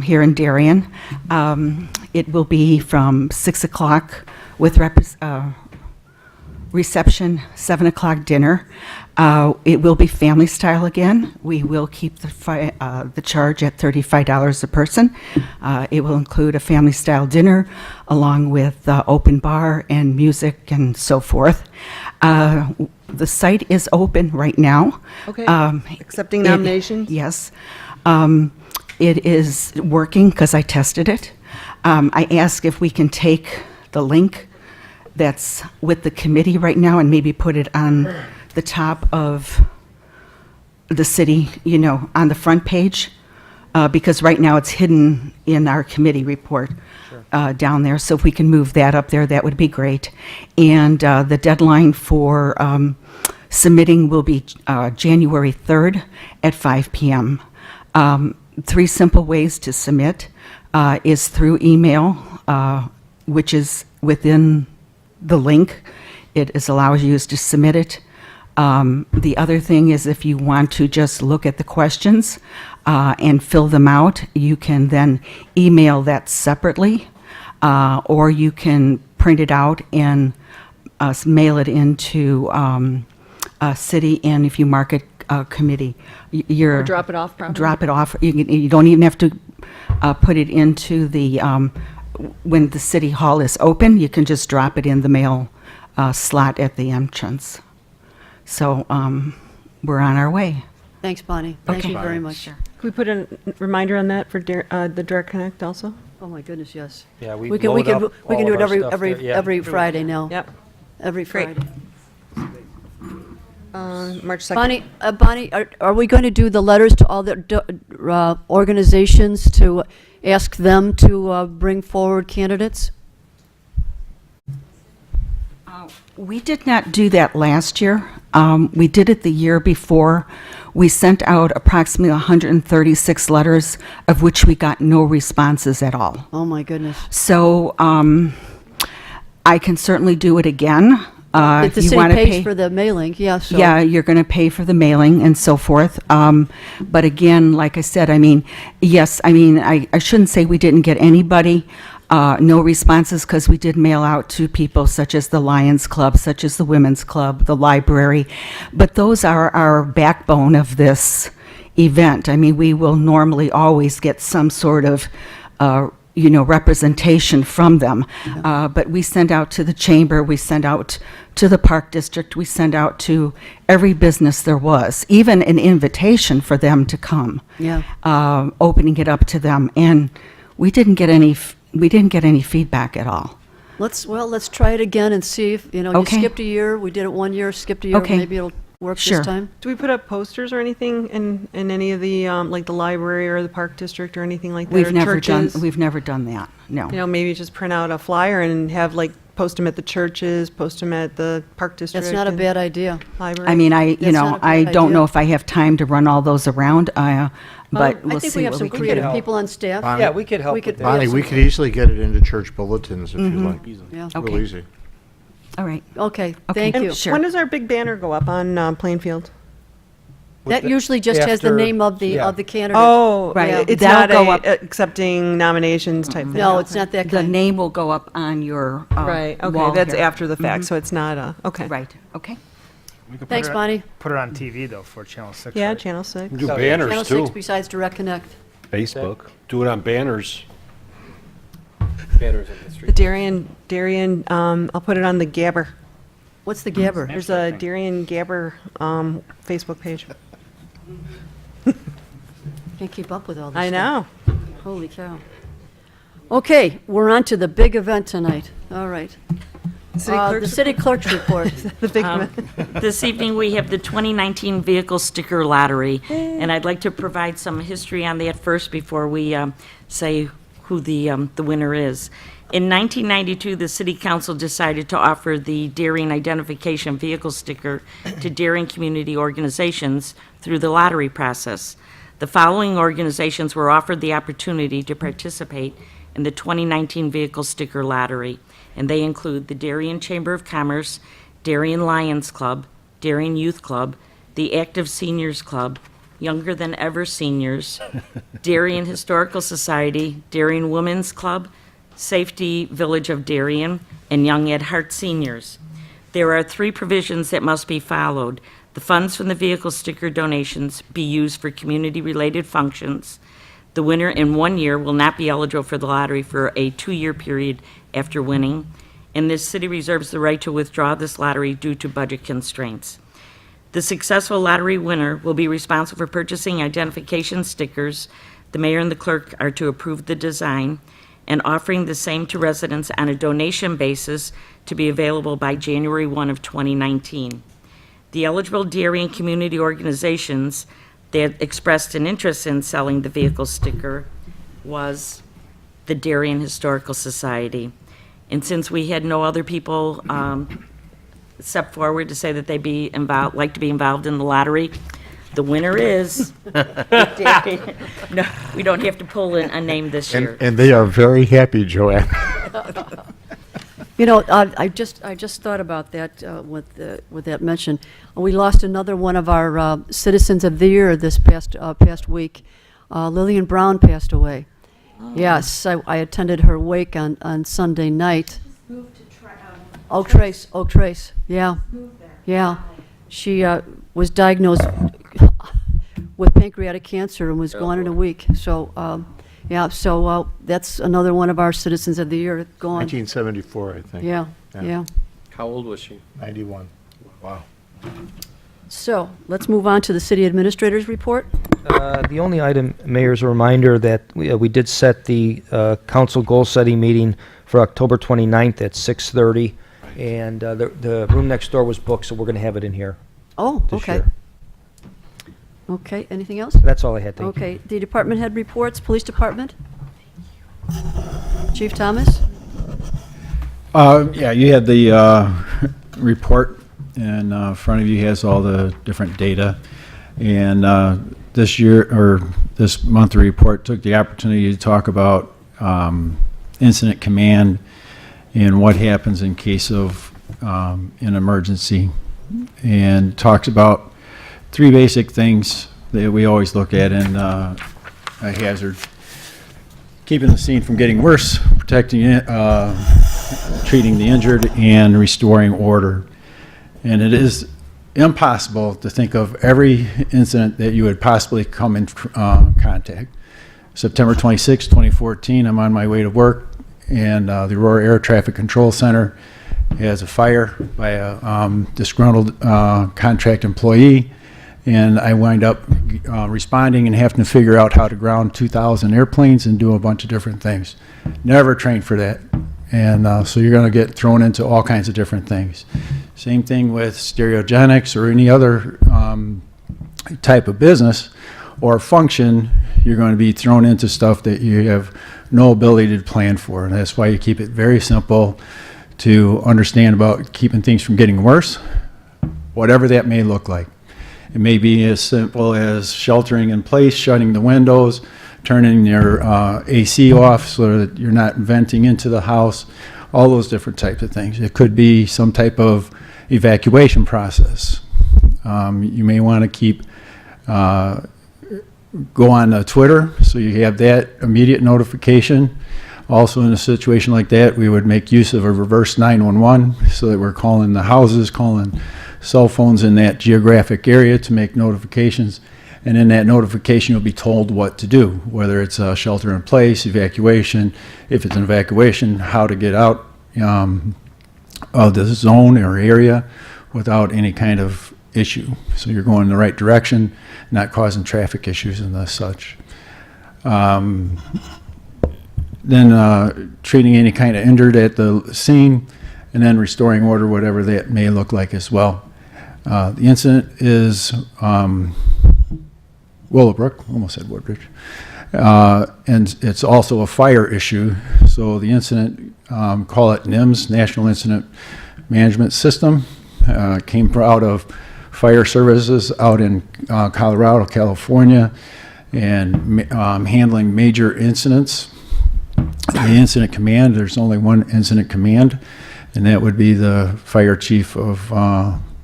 here in Darien. It will be from 6 o'clock with reception, 7 o'clock dinner. It will be family style again. We will keep the charge at $35 a person. It will include a family style dinner along with open bar and music and so forth. The site is open right now. Okay. Accepting nominations? Yes. It is working because I tested it. I asked if we can take the link that's with the committee right now and maybe put it on the top of the city, on the front page, because right now it's hidden in our committee report down there. So if we can move that up there, that would be great. And the deadline for submitting will be January 3rd at 5 p.m. 3 simple ways to submit is through email, which is within the link. It allows you to submit it. The other thing is if you want to just look at the questions and fill them out, you can then email that separately, or you can print it out and mail it into city, and if you mark it committee, Or drop it off probably? Drop it off. You don't even have to put it into the, when the city hall is open, you can just drop it in the mail slot at the entrance. So we're on our way. thanks, Bonnie. Thank Okay. you very much. Can we put a reminder on that for the Direct Connect also? Oh, my goodness, yes. Yeah, We can do it every every Friday now. Yep. Every Great. Friday. March 2nd. Bonnie, are we going to do the letters to all the organizations to ask them to bring forward candidates? We did not do that last year. We did it the year before. We sent out approximately 136 letters, of which we got no responses at all. Oh, my goodness. So I can certainly do it again. If If the you city want to pays pay, for the mailing, yeah, so. yeah, you're going to pay for the mailing and so forth. But again, like I said, yes, I shouldn't say we didn't get anybody. No responses, because we did mail out to people such as the Lions Club, such as the Women's Club, the library. But those are our backbone of this event. We will normally always get some sort of, representation from them. But we send out to the chamber, we send out to the Park District, we send out to every business there was, even an invitation for them to come. Yeah. Opening it up to them, and we didn't get any feedback at all. Let's try it again and see if, you Okay. skipped a year, we did it one year, skipped a year, Okay. maybe it'll work Sure. this time. Do we put up posters or anything in any of the, like the library or the Park District or anything like that? We've or never done, churches? we've never done that, no. Maybe just print out a flyer and have post them at the churches, post them at the Park District. That's not a and bad idea. Library. That's not a I bad don't idea. know if I have time to run all those around, but I we'll think see we have what some we can creative do. people on staff. Bonnie? Yeah, we could help with that. Bonnie, we could easily get it into church bulletins if you like. Yeah. Real Okay. easy. All right. Okay, Okay. thank you. Sure. When does our big banner go up on Plainfield? That usually just has the after- name of the yeah. candidate. Oh, Right, yeah, it's that'll not go up- accepting nominations type thing. No, it's not that The kind. name will go up on your Right, okay, wall that's here. after the fact, so it's not a, okay. Right, okay. We could put Thanks, it- Bonnie. Put it on TV though for Channel 6. Yeah, right? Channel 6. Do Channel banners 6 too. besides Direct Connect. Facebook. Do it on banners. Banners on the street. The Darien, I'll put it on the Gabber. What's the Gabber? There's a Darien Gabber Facebook page. Can't keep up with all this I stuff. know. Holy cow. Okay, we're on to the big event tonight. All right. City The clerk's city clerk's report. The big This evening, we have the 2019 Vehicle Sticker Lottery, and I'd like to provide some history on that first before we say who the winner is. In 1992, the City Council decided to offer the Darien Identification Vehicle Sticker to Darien community organizations through the lottery process. The following organizations were offered the opportunity to participate in the 2019 Vehicle Sticker Lottery, and they include the Darien Chamber of Commerce, Darien Lions Club, Darien Youth Club, the Active Seniors Club, Younger Than Ever Seniors, Darien Historical Society, Darien Women's Club, Safety Village of Darien, and Young at Heart Seniors. There are 3 provisions that must be followed. The funds from the vehicle sticker donations be used for community-related functions. The winner in 1 year will not be eligible for the lottery for a 2-year period after winning, and this city reserves the right to withdraw this lottery due to budget constraints. The successful lottery winner will be responsible for purchasing identification stickers. The mayor and the clerk are to approve the design and offering the same to residents on a donation basis to be available by January 1 of 2019. The eligible Darien community organizations that expressed an interest in selling the vehicle sticker was the Darien Historical Society. And since we had no other people step forward to say that they'd be involved, like to be involved in the lottery, the winner is. No, we don't have to pull a name this year. And they are very happy, Joanne. You know, I just thought about that with that mention. We lost another one of our citizens of the year this past week. Lillian Brown passed away. Yes, I attended her wake on Sunday night. Oak Trace, yeah. Yeah. She was diagnosed with pancreatic cancer and was gone in a week. So, that's another one of our citizens of the year gone. 1974, I think. Yeah, yeah. How old was she? 91. Wow. So, let's move on to the city administrator's report. The only item, Mayor, is a reminder that we did set the council goal-setting meeting for October 29th at 6:30, and the room next door was booked, so we're going to have it in here Oh, this okay. year. Okay, anything else? That's all I had, thank you. Okay, the department head reports, police department? Chief Thomas? Yeah, you had the report in front of you, has all the different data. And this year, or this month, the report took the opportunity to talk about incident command and what happens in case of an emergency. And talks about 3 basic things that we always look at in a hazard. Keeping the scene from getting worse, protecting it, treating the injured, and restoring order. And it is impossible to think of every incident that you would possibly come in contact. September 26, 2014, I'm on my way to work, and the Aurora Air Traffic Control Center has a fire by a disgruntled contract employee, and I wind up responding and having to figure out how to ground 2,000 airplanes and do a bunch of different things. Never trained for that, and so you're going to get thrown into all kinds of different things. Same thing with stereogenics or any other type of business or function. You're going to be thrown into stuff that you have no ability to plan for, and that's why you keep it very simple to understand about keeping things from getting worse, whatever that may look like. It may be as simple as sheltering in place, shutting the windows, turning your AC off so that you're not venting into the house, all those different types of things. It could be some type of evacuation process. You may want to keep go on Twitter, so you have that immediate notification. Also, in a situation like that, we would make use of a reverse 911, so that we're calling the houses, calling cell phones in that geographic area to make notifications. And in that notification, you'll be told what to do, whether it's a shelter in place, evacuation, if it's an evacuation, how to get out of the zone or area without any kind of issue. So you're going in the right direction, not causing traffic issues and the such. Then treating any kind of injured at the scene, and then restoring order, whatever that may look like as well. The incident is Willowbrook, almost said Woodbridge, and it's also a fire issue. So the incident, call it NIMS, National Incident Management System, came out of fire services out in Colorado, California, and handling major incidents. The incident command, there's only one incident command, and that would be the fire chief of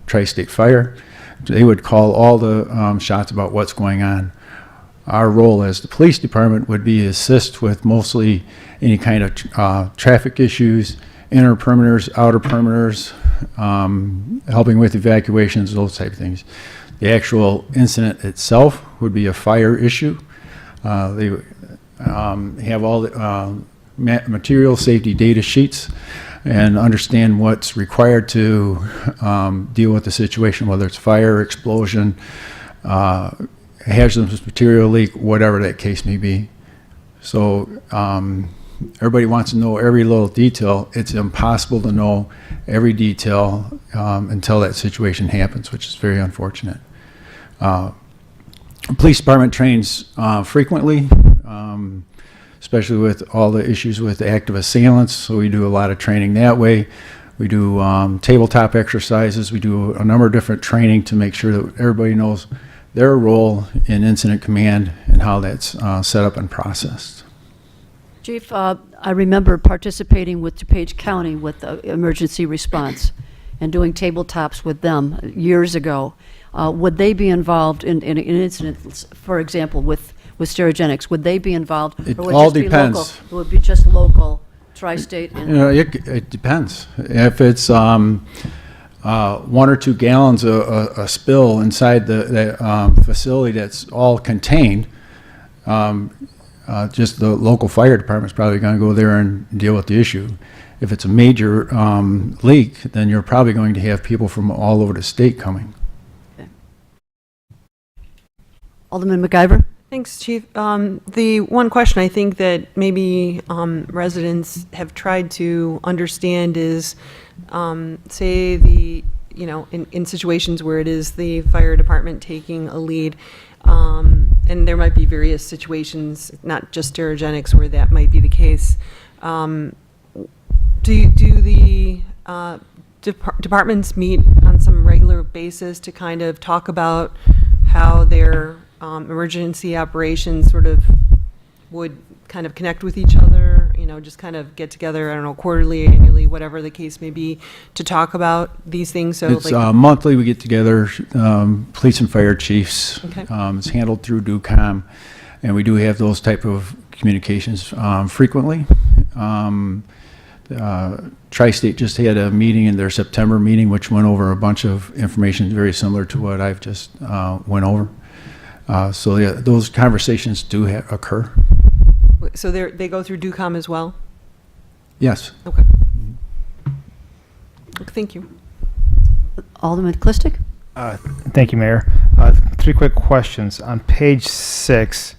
Tri-State Fire. They would call all the shots about what's going on. Our role as the police department would be assist with mostly any kind of traffic issues, inner perimeters, outer perimeters, helping with evacuations, those type of things. The actual incident itself would be a fire issue. They have all the material safety data sheets and understand what's required to deal with the situation, whether it's fire, explosion, hazardous material leak, whatever that case may be. So everybody wants to know every little detail. It's impossible to know every detail until that situation happens, which is very unfortunate. Police department trains frequently, especially with all the issues with active assailants. So we do a lot of training that way. We do tabletop exercises. We do a number of different training to make sure that everybody knows their role in incident command and how that's set up and processed. Chief, I remember participating with DuPage County with emergency response and doing tabletops with them years ago. Would they be involved in an incident, for example, with Sterigenics? Would they be involved? It or would all just be depends. local? It would be just local, tri-state? You know, it depends. If it's 1 or 2 gallons a spill inside the facility that's all contained, just the local fire department's probably going to go there and deal with the issue. If it's a major leak, then you're probably going to have people from all over the state coming. Alderman MacGyver? Thanks, Chief. The one question I think that maybe residents have tried to understand is, say in situations where it is the fire department taking a lead, and there might be various situations, not just Sterigenics, where that might be the case. Do the departments meet on some regular basis to kind of talk about how their emergency operations sort of would kind of connect with each other, just kind of get together, I don't know, quarterly, annually, whatever the case may be, to talk about these things? So It's monthly we get together, police and fire chiefs. Okay. It's handled through DUCOM, and we do have those type of communications frequently. Tri-State just had a meeting in their September meeting, which went over a bunch of information very similar to what I've just went over. So yeah, those conversations do occur. So they go through DUCOM as well? Yes. Okay. Thank you. Alderman Clistic? Thank you, Mayor. 3 quick questions. On page 6,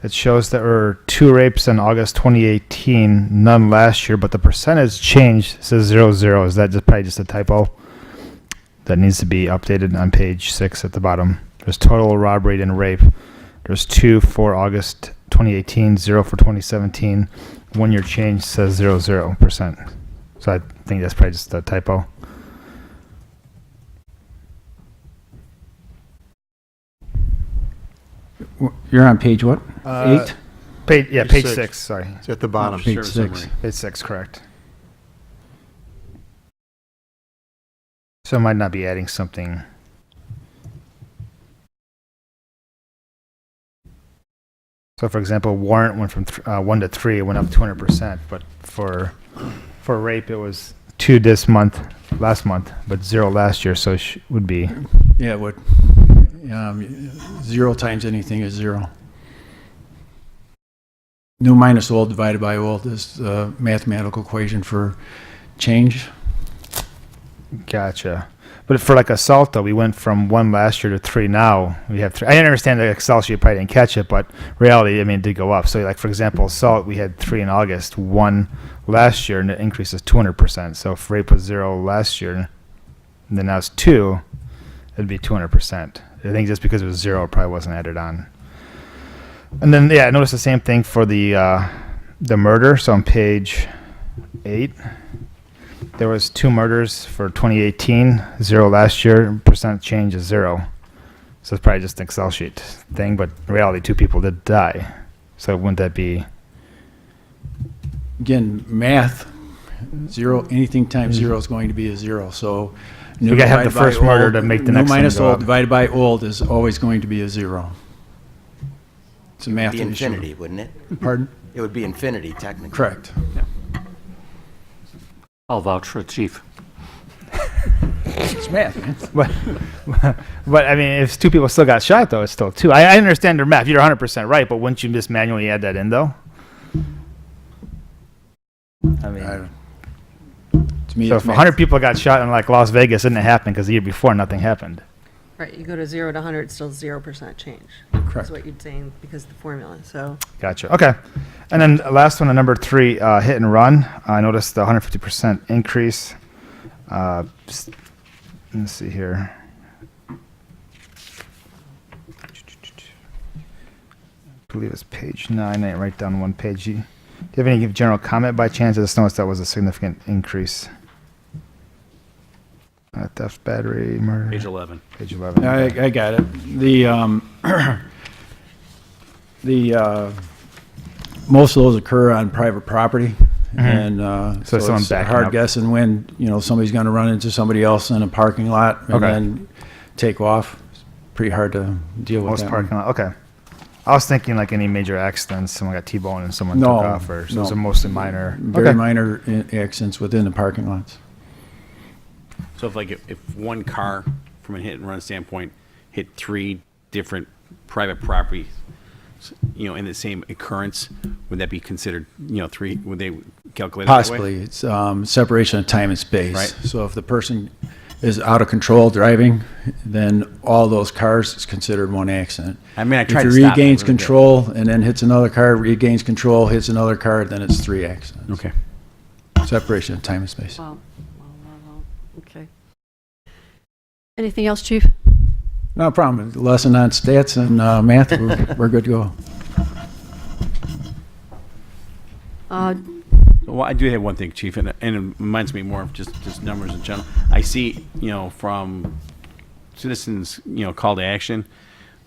it shows there were 2 rapes in August 2018, none last year, but the percentage changed. It says 00. Is that probably just a typo? That needs to be updated on page 6 at the bottom. There's total robbery and rape. There's 2 for August 2018, 0 for 2017. 1 year change says 00%. So I think that's probably just a typo. You're on page what? 8? Page 6. 6, sorry. It's at the bottom. Page 6. Page 6, correct. So I might not be adding something So, for example, warrant went from 1 to 3, it went up 200%. But for rape, it was 2 last month, but 0 last year. So it would be. Yeah, it would. 0 times anything is 0. New minus old divided by old is the mathematical equation for change. Gotcha. But for like assault, though, we went from 1 last year to 3 now. We have 3. I understand the Excel sheet probably didn't catch it, but reality, I mean, it did go up. So, like, for example, assault, we had 3 in August, 1 last year, and the increase is 200%. So if rape was 0 last year, and then now it's 2, it'd be 200%. I think just because it was 0, it probably wasn't added on. And then, yeah, I noticed the same thing for the murder. So on page 8. There was 2 murders for 2018, 0 last year, percent change is 0. So it's probably just an Excel sheet thing, but in reality, 2 people did die. So wouldn't that be? Again, math, 0, anything times 0 is going to be a 0. So You gotta have the first murder to make the next one minus go old up. divided by old is always going to be a 0. It's a math It would be issue. infinity, wouldn't it? Pardon? It would be infinity, technically. Correct. I'll vouch for the chief. It's math, man. But I mean, if 2 people still got shot, though, it's still 2. I understand their math. You're 100% right, but wouldn't you just manually add that in, though? I mean, to me, so it's if math. 100 people got shot in like Las Vegas, didn't it happen because the year before nothing happened? Right, you go to 0 to 100, it's still 0% change. Correct. That's what you're saying because of the formula, so. Gotcha. Okay. And then last one, number 3, hit and run. I noticed the 150% increase. Let me see here. I believe it's page 9. I didn't write down one page. Do you have any general comment by chance? I just noticed that was a significant increase. Theft, battery, murder. Page 11. Page 11. I got it. The most of those occur on private property, and So someone it's backing hard up. guessing when somebody's going to run into somebody else in a parking lot and Okay. then take off. It's pretty hard to deal with. Most that parking one. lot. Okay. I was thinking like any major accidents, someone got T-boned and someone No, took off, or so no. those are mostly minor. Very Okay. minor accidents within the parking lots. So if one car, from a hit and run standpoint, hit 3 different private properties, in the same occurrence, would that be considered, 3? Would they calculate it that way? Possibly. It's separation of time and space. Right. So if the person is out of control driving, then all those cars is considered one accident. I mean, I tried If to he stop it, regains I really did. control and then hits another car, regains control, hits another car, then it's 3 accidents. Okay. Separation of time and space. Wow. Okay. Anything else, Chief? No problem. Lesson on stats and math, we're good to go. Well, I do have one thing, Chief, and it reminds me more of just numbers in general. I see, from citizens, call to action,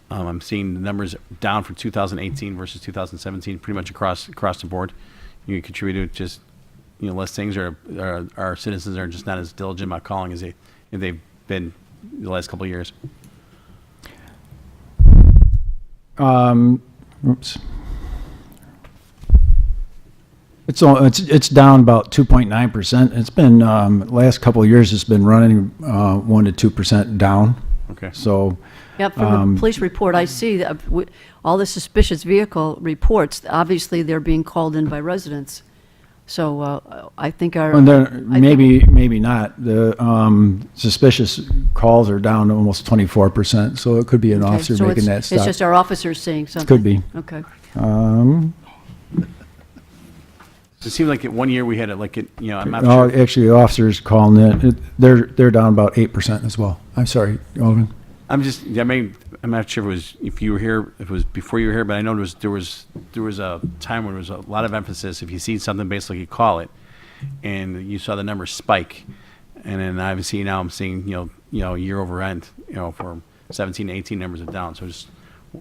I'm seeing the numbers down for 2018 versus 2017, pretty much across the board. You contributed just, less things, or our citizens are just not as diligent about calling as they've been the last couple of years. Oops. It's down about 2.9%. It's been last couple of years. It's been running 1 to 2% down. Okay. So. Yep, from the police report, I see that all the suspicious vehicle reports, obviously they're being called in by residents. So I think our. And then I think- maybe not. The suspicious calls are down almost 24%. So it could be an Okay, officer so making that it's stop. just our officers saying something. Could be. Okay. It seemed like 1 year we had I'm not Oh, sure. actually, officers calling in. They're down about 8% as well. I'm sorry, Alvin. I'm not sure if you were here, if it was before you were here, but I know there was a time when there was a lot of emphasis. If you see something, basically you call it, and you saw the numbers spike, and then obviously now I'm seeing year over end, for 17, 18 numbers are down. So just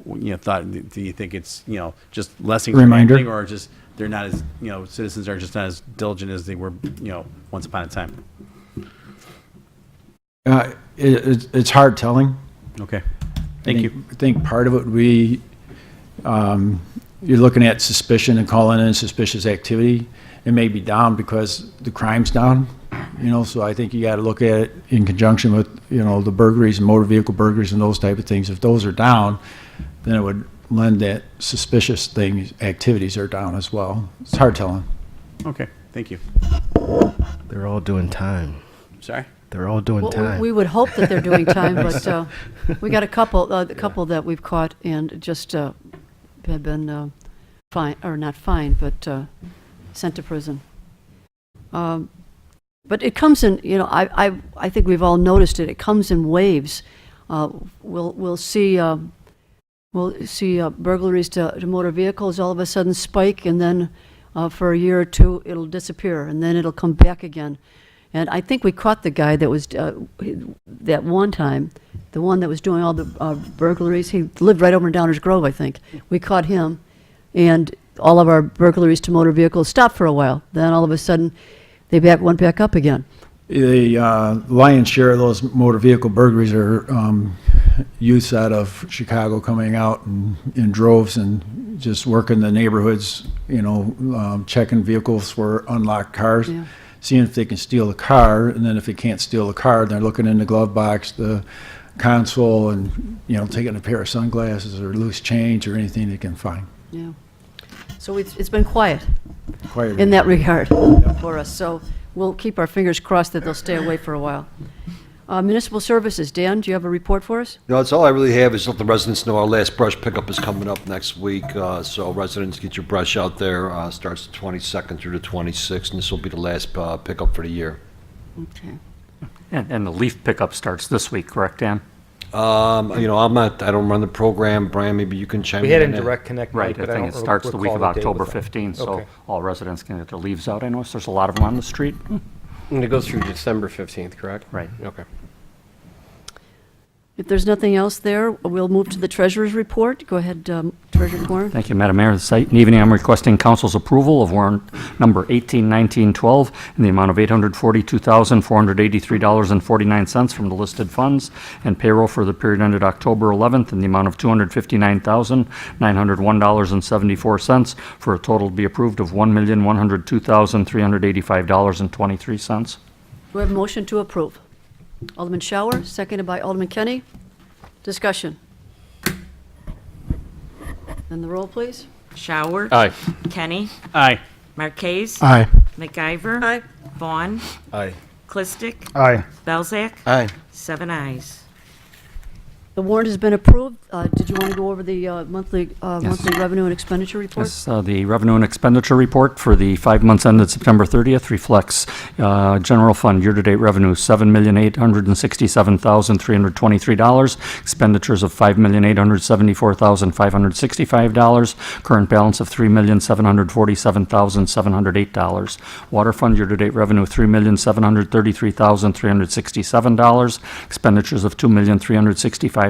do you think it's just lessing Reminder. or just they're not as citizens are just not as diligent as they were once upon a time? It's hard telling. Okay. Thank you. I think part of it would be you're looking at suspicion and calling in suspicious activity. It may be down because the crime's down, so I think you got to look at it in conjunction with, the burglaries and motor vehicle burglaries and those type of things. If those are down, then it would lend that suspicious things, activities are down as well. It's hard telling. Okay, thank you. They're all doing time. Sorry? They're all doing Well, time. we would hope that they're doing time, but we got a couple that we've caught and just have been fined, or not fined, but sent to prison. But it comes in, I think we've all noticed it. It comes in waves. We'll see burglaries to motor vehicles all of a sudden spike, and then for a year or two it'll disappear, and then it'll come back again. And I think we caught the guy that was that one time, the one that was doing all the burglaries. He lived right over in Downers Grove, I think. We caught him, and all of our burglaries to motor vehicles stopped for a while. Then all of a sudden, they went back up again. The lion's share of those motor vehicle burglaries are youths out of Chicago coming out in droves and just working the neighborhoods, checking vehicles for unlocked cars. Yeah. Seeing if they can steal the car, and then if they can't steal the car, they're looking in the glove box, the console, and taking a pair of sunglasses or loose change or anything they can find. Yeah. So it's been quiet Quiet. in that regard for us. So we'll keep our fingers crossed that they'll stay away for a while. Municipal Services, Dan, do you have a report for us? No, that's all I really have is let the residents know our last brush pickup is coming up next week. So residents, get your brush out there. Starts the 22nd through the 26th, and this will be the last pickup for the year. Okay. And the leaf pickup starts this week, correct, Dan? I don't run the program. Brian, maybe you can chime in. We had on in that. Direct Connect, Right, Mike, I but think don't it starts the week recall of the date October with them. 15th, so Okay. all residents can get their leaves out. I notice there's a lot of them on the street. And it goes through December 15th, correct? Right. Okay. If there's nothing else there, we'll move to the Treasurer's Report. Go ahead, Treasurer Warren. Thank you, Madam Mayor. This evening, I'm requesting council's approval of warrant number 181912 in the amount of $842,483.49 from the listed funds, and payroll for the period ended October 11th in the amount of $259,901.74 for a total to be approved of $1,102,385.23. Do we have a motion to approve? Alderman Shower, seconded by Alderman Kenny. Discussion. And the roll, please. Shower. Aye. Kenny. Aye. Marquez. Aye. MacGyver. Aye. Vaughn. Aye. Clistic. Aye. Belzak. Aye. 7 ayes. The warrant has been approved. Did you want to go over the monthly revenue and expenditure report? Yes, the revenue and expenditure report for the 5 months ended September 30th reflects general fund year-to-date revenue $7,867,323, expenditures of $5,874,565, current balance of $3,747,708. Water fund year-to-date revenue $3,733,367, expenditures of $2,365,694,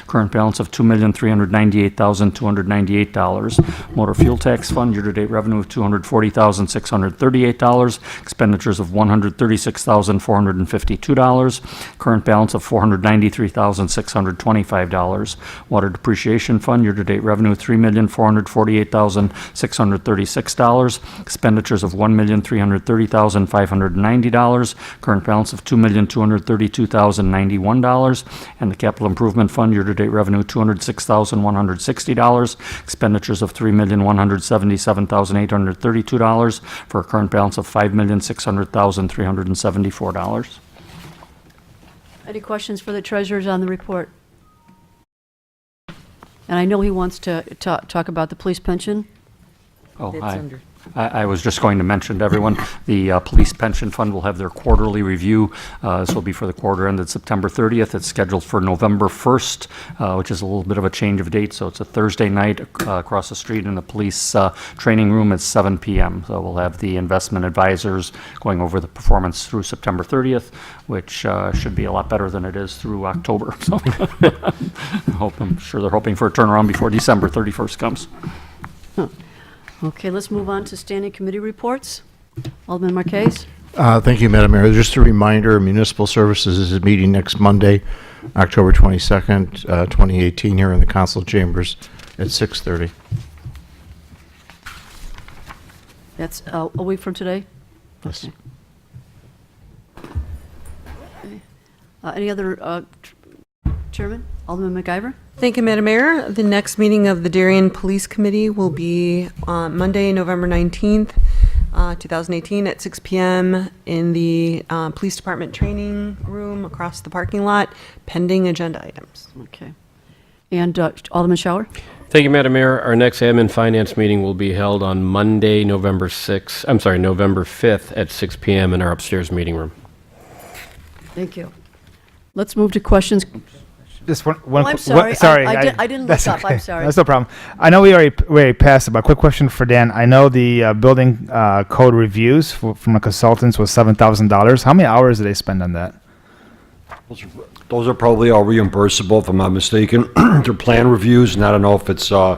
current balance of $2,398,298. Motor fuel tax fund, year-to-date revenue of $240,638, expenditures of $136,452, current balance of $493,625. Water depreciation fund, year-to-date revenue $3,448,636, expenditures of $1,330,590, current balance of $2,232,091. And the capital improvement fund, year-to-date revenue $206,160, expenditures of $3,177,832 for a current balance of $5,600,374. Any questions for the treasurers on the report? And I know he wants to talk about the police pension. Oh, It's hi. under- I was just going to mention to everyone, the police pension fund will have their quarterly review. This will be for the quarter ended September 30th. It's scheduled for November 1st, which is a little bit of a change of date. So it's a Thursday night across the street in the police training room at 7 p.m. So we'll have the investment advisors going over the performance through September 30th, which should be a lot better than it is through October. So I'm sure they're hoping for a turnaround before December 31st comes. Okay, let's move on to standing committee reports. Alderman Marquez. Thank you, Madam Mayor. Just a reminder, Municipal Services is meeting next Monday, October 22nd, 2018, here in the council chambers, at 6:30. That's a week from today? Yes. Okay. Any other, Chairman? Alderman MacIver? Thank you, Madam Mayor. The next meeting of the Darien Police Committee will be on Monday, November 19th, 2018 at 6 p.m. in the Police Department Training Room across the parking lot, pending agenda items. Okay. And Alderman Shower? Thank you, Madam Mayor. Our next admin finance meeting will be held on Monday, November 5th at 6 p.m. in our upstairs meeting room. Thank you. Let's move to questions. Just one. Oh, I'm sorry. Sorry, I didn't look that's up. okay. I'm sorry. That's no problem. I know we already passed it, but a quick question for Dan. I know the building code reviews from the consultants was $7,000. How many hours did they spend on that? Those are probably all reimbursable, if I'm not mistaken. They're plan reviews, and I don't know if it's, I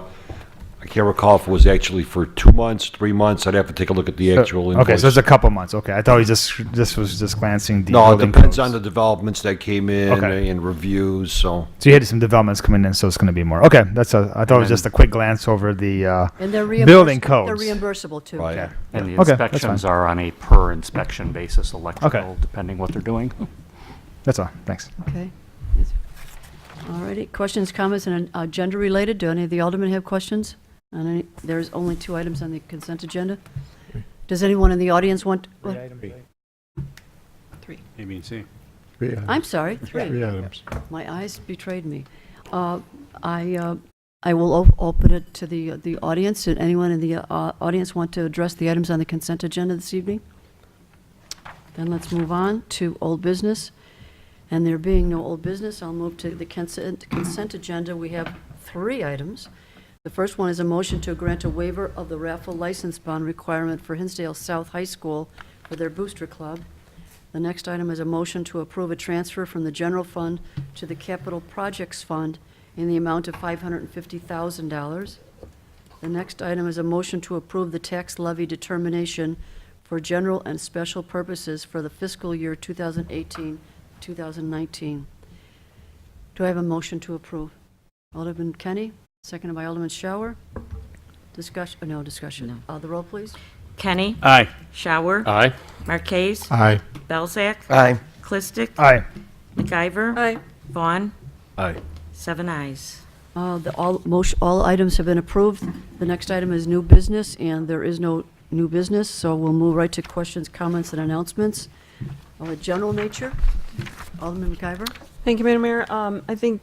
can't recall if it was actually for 2 months, 3 months. I'd have to take a look at the actual invoice. Okay, so it's a couple months. Okay, I thought this was just glancing. The No, it building depends codes. on the developments that came in Okay. and reviews, so. So you had some developments coming in, so it's going to be more. Okay, I thought it was just a quick glance over the And they're building They're codes. reimbursable too. Right. Okay. And the Okay, that's inspections fine. are on a per inspection basis, electrical, depending what they're doing. That's all. Thanks. Okay. All righty. Questions, comments, and agenda related? Do any of the aldermen have questions? There's only 2 items on the consent agenda. Does anyone in the audience want? Three. A, B, and C. I'm sorry, 3. items. My eyes betrayed me. I will open it to the audience. Did anyone in the audience want to address the items on the consent agenda this evening? Then let's move on to old business. And there being no old business, I'll move to the consent agenda. We have 3 items. The first one is a motion to grant a waiver of the raffle license bond requirement for Hinsdale South High School for their booster club. The next item is a motion to approve a transfer from the general fund to the capital projects fund in the amount of $550,000. The next item is a motion to approve the tax levy determination for general and special purposes for the fiscal year 2018-2019. Do I have a motion to approve? Alderman Kenny, seconded by Alderman Shower. Discussion, no discussion. The roll, please. Kenny? Aye. Shower? Aye. Marquez? Aye. Belzak? Aye. Clistic? Aye. MacIver? Aye. Vaughn? Aye. 7 ayes. All items have been approved. The next item is new business, and there is no new business, so we'll move right to questions, comments, and announcements of a general nature. Alderman MacIver? Thank you, Madam Mayor. I think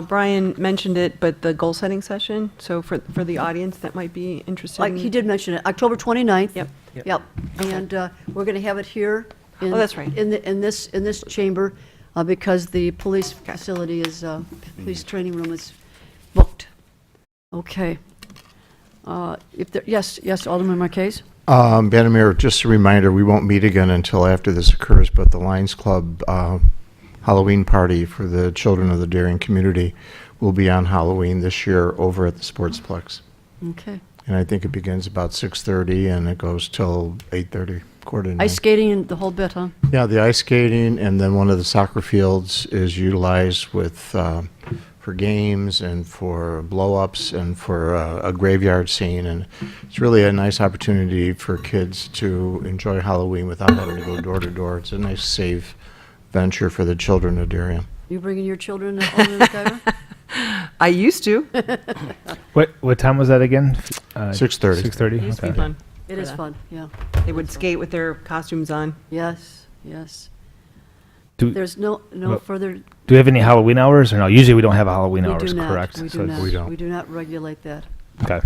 Brian mentioned it, but the goal-setting session, so for the audience that might be interested in... He did mention it, October 29th. Yep. Yep, and we're going to have it here. Oh, that's right. In this chamber, because the police facility is, police training room is booked. Okay. Yes, Alderman Marquez? Madam Mayor, just a reminder, we won't meet again until after this occurs, but the Lions Club Halloween party for the children of the Darien community will be on Halloween this year over at the Sportsplex. Okay. And I think it begins about 6:30 and it goes till 8:30, quarter to 9. Ice skating and the whole bit, huh? Yeah, the ice skating, and then one of the soccer fields is utilized with for games and for blow-ups and for a graveyard scene, and it's really a nice opportunity for kids to enjoy Halloween without having to go door to door. It's a nice, safe venture for the children of Darien. You bringing your children, Alderman MacIver? I used to. What time was that again? 6:30. 6:30. It used to be fun. It for is them. fun, yeah. They would skate with their costumes on. Yes, yes. Do, There's no well, further... do we have any Halloween hours or no? Usually we don't have Halloween We hours, do not. correct? We So do it's- not. We don't. We do not regulate that. Okay.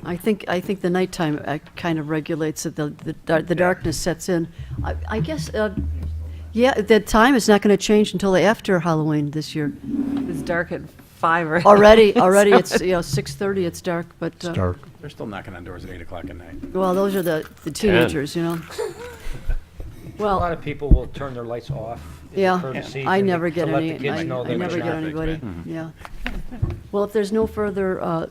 I think the nighttime kind of regulates it. The darkness sets in. I guess, yeah, the time is not going to change until after Halloween this year. It's dark at 5 or... Already, it's 6:30. It's dark, but It's dark. They're still knocking on doors at 8 o'clock at night. well, those are the teenagers, you know. A Well, lot of people will turn their lights off. as a yeah, courtesy I to never to get let any. the kids know I they never might get not. anybody. Yeah. Well, if there's no further,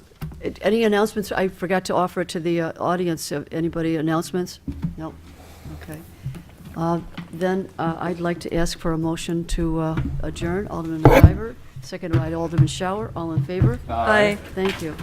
any announcements, I forgot to offer it to the audience. Anybody announcements? No. Okay. Then I'd like to ask for a motion to adjourn. Alderman MacIver, Seconded by Alderman Shower. All in favor? Aye. Thank you.